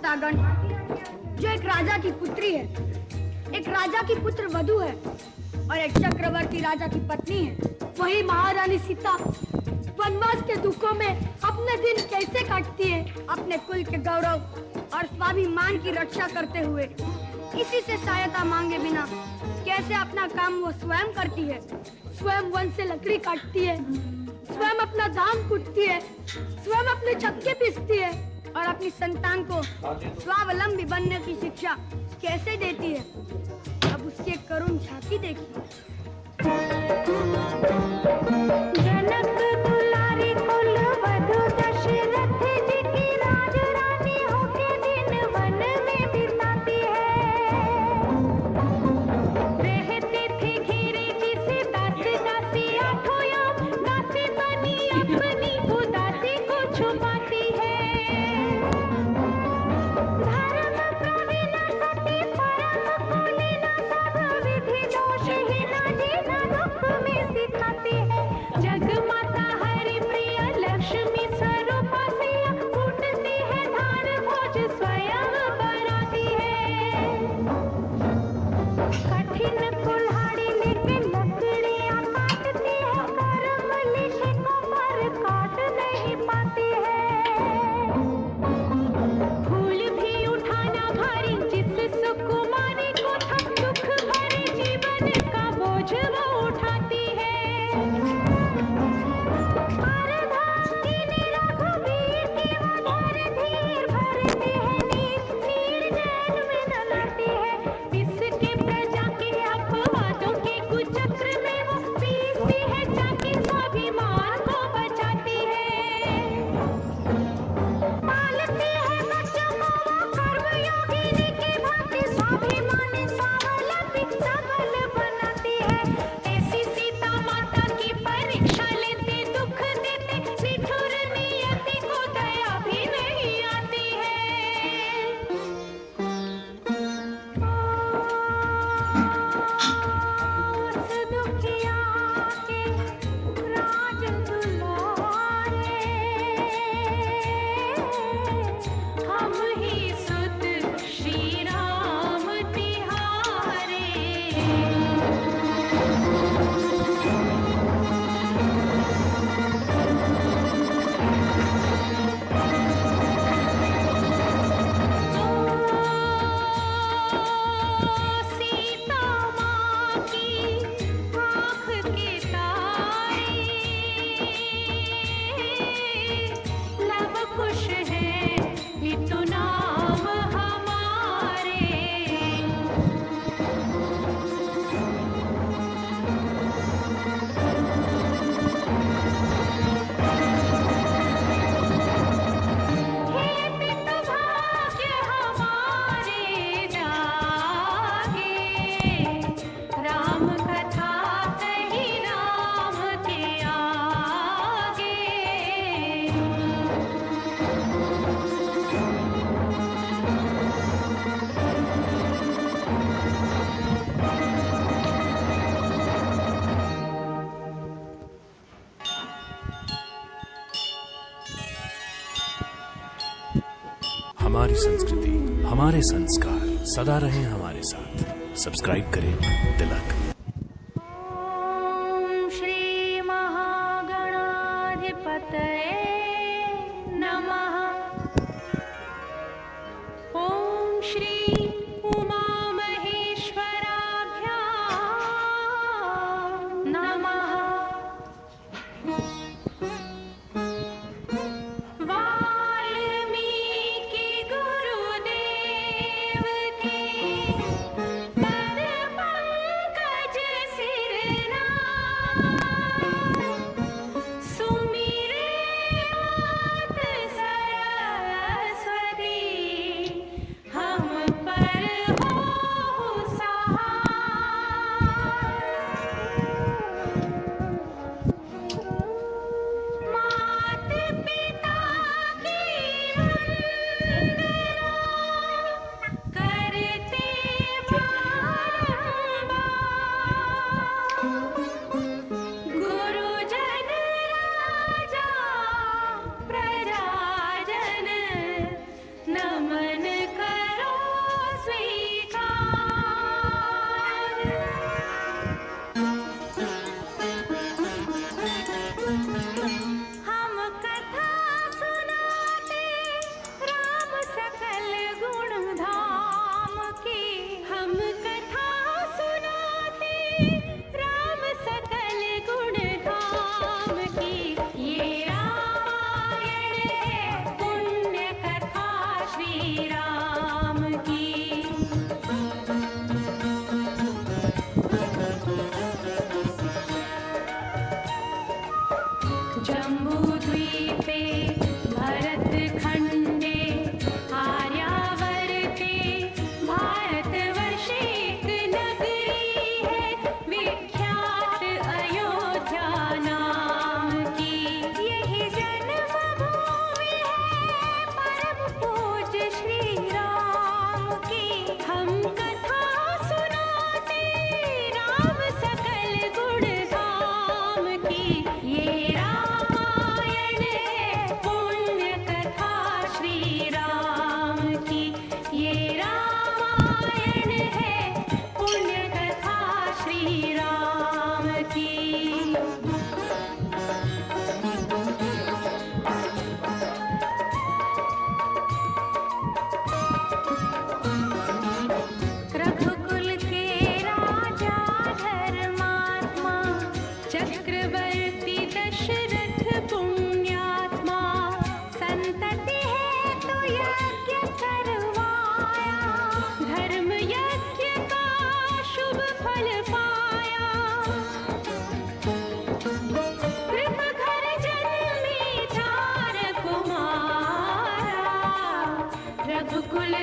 श्रोतागण, जो एक राजा की पुत्री है, एक राजा की पुत्र वधू है और एक चक्रवर्ती राजा की पत्नी है, वही महारानी सीता वनवास के दुखों में अपने दिन कैसे काटती है, अपने कुल के गौरव और स्वाभिमान की रक्षा करते हुए, किसी से सहायता मांगे बिना कैसे अपना काम वो स्वयं करती है। स्वयं वन से लकड़ी काटती है, स्वयं अपना धान कूटती है, स्वयं अपने चक्के पीसती है और अपनी संतान को स्वावलंबी बनने की शिक्षा कैसे देती है। अब उसकी एक करुण झांकी देखिए। जनक दुलारी कुल वधु दशरथ जी की राज रानी होके दिन वन में बिताती है। रहती थी घिरी जिसे दास दासी आठों याम, दासी बनी अपनी उदासी को छुपाती है। धर्म प्रवीण सती परम कुलीन सब विधि दोषहीन जीना दुख में सिखाती है। जग माता हरि प्रिय लक्ष्मी स्वरूपा सिया, फूटती है धार भोज स्वयं बनाती है। कठिन कुल्हाड़ी लेके लकड़ियां काटती है, कर्म लिखे को पर काट नहीं पाती है। फूल भी उठाना भारी जिस सुकुमारी को था, दुख भरे जीवन का बोझ वो उठाती है। अरधांगिनी रघुवीर की वो धर धीर भरती है, नीर नीर नैन में नलाती है। इसके प्रजा के अपवादों के कुचक्र में वो पीसती है, जाके स्वाभिमान को बचाती है। पालती है बच्चों को वो कर्मयोगिनी की भांति, स्वाभिमानी स्वावलंबी सबल बनाती है। ऐसी सीता माता की परीक्षा लेते, दुख देते, निठुर नियति को दया भी नहीं आती है। उस दुखिया के राज दुलारे, हम ही सुत श्री राम तिहारे। सीता माँ की आँख के तारे, लव कुश है हितु नाम हमारे। हे पितु भाग्य हमारे जागे, राम कथा कही राम के आगे। हमारी संस्कृति, हमारे संस्कार सदा रहे हमारे साथ। सब्सक्राइब करें तिलक। ओम श्री महागणाधिपतये नमः। ओम श्री उमा महेश्वराभ्यां नमः। वाल्मीकि गुरुदेव की कर पंकज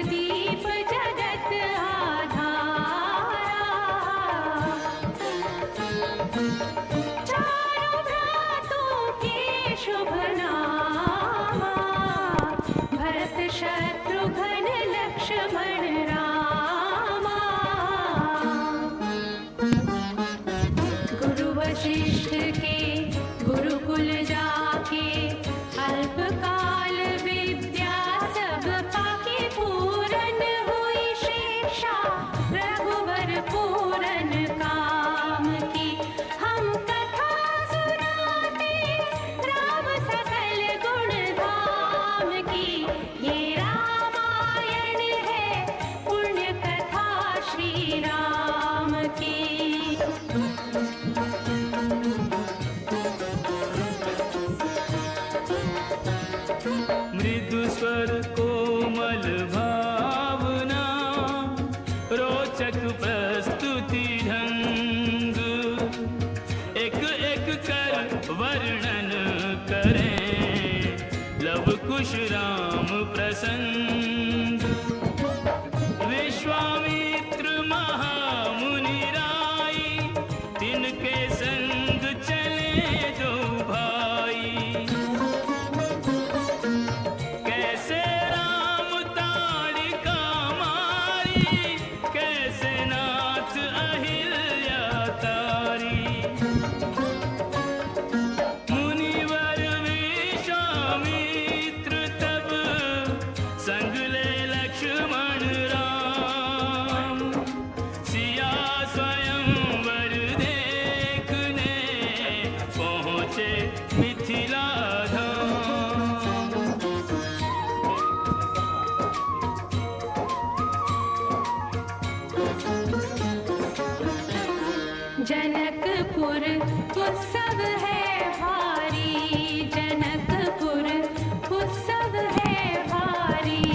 दीप जगत आधारा। चारों भ्रातों के शुभ नामा, भरत शत्रुघ्न लक्ष्मण रामा। गुरु वशिष्ठ के गुरुकुल जाके, अल्पकाल विद्या सब पाके, पूरन हुई शिक्षा रघुवर पूरन काम की। हम कथा सुनाते राम सकल गुण धाम की। ये रामायण है पुण्य कथा श्री राम की। मृदु स्वर कोमल भावना, रोचक प्रस्तुति ढंग, एक एक कर वर्णन करें लव कुश राम प्रसंग। विश्वामित्र महामुनि राई, तिनके संग चले दो भाई। कैसे राम ताड़िका मारी, कैसे नाथ अहिल्या तारी। मुनिवर विश्वामित्र तब संग ले लक्ष्मण राम। सिया स्वयंवर देखने पहुँचे मिथिला धाम। जनकपुर उत्सव है भारी, जनकपुर उत्सव है भारी।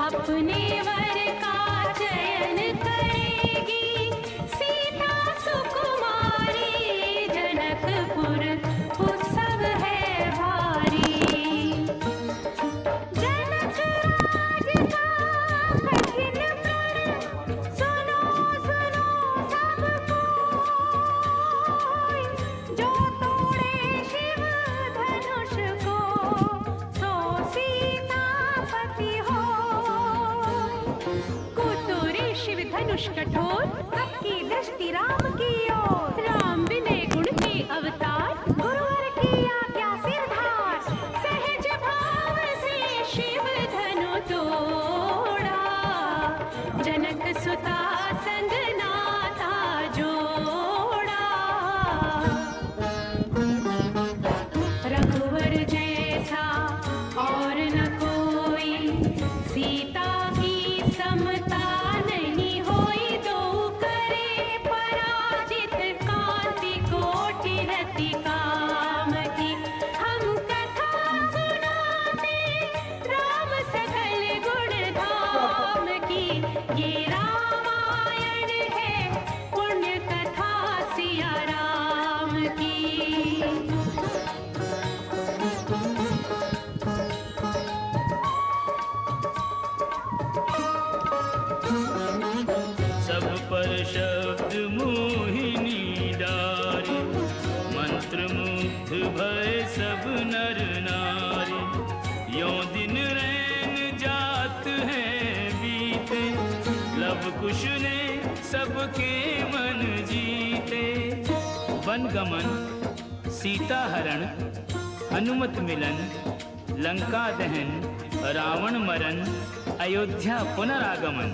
अपने वर का चयन करेगी सीता सुकुमारी। जनकपुर उत्सव है भारी। जनक राज का कठिन प्रण, सुनो सुनो सब कोई। जो तोड़े शिव धनुष को, सो सीतापति हो। कुतुरे शिव धनुष कठोर, सबकी दृष्टि राम की ओर। राम विनय गुण के अवतार, गुरुवर की आज्ञा सिरधार। सहज भाव से शिव धनु तोड़ा, जनक सुता संग नाता जोड़ा। रघुवर जैसा और न कोई, सीता की समता नहीं होई। दो करे पराजित, कांति कोटि रति काम की। हम कथा सुनाते राम सकल गुण धाम की। ये रामायण है पुण्य कथा सिया राम की। सब पर शब्द मोहिनी डारी, मंत्र मुग्ध भय सब नर नारी। यों दिन रैन जात है बीते, लव कुश ने सबके मन जीते। वन गमन, सीता हरण, हनुमत मिलन, लंका दहन, रावण मरण, अयोध्या पुनरागमन।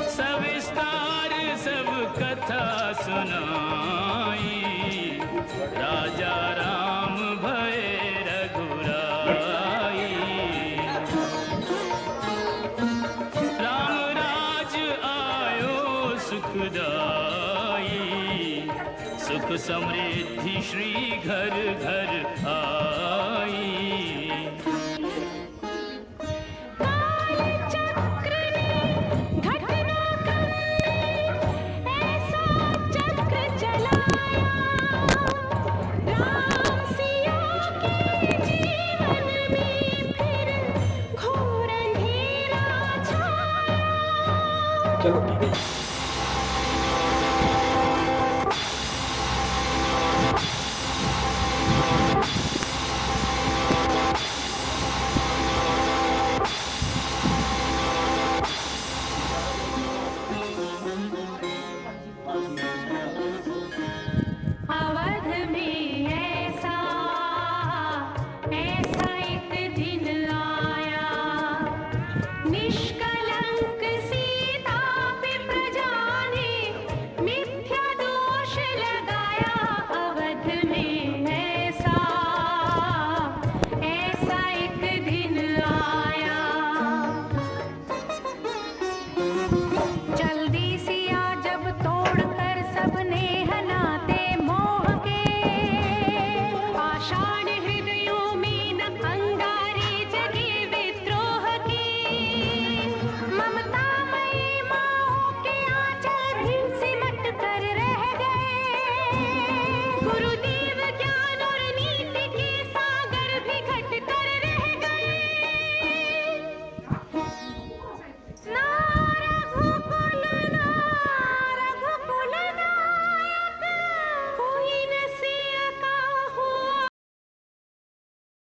सविस्तार सब कथा सुनाई, राजा राम भय रघुराई। राम राज आयो सुखदाई, सुख समृद्धि श्री घर घर आई।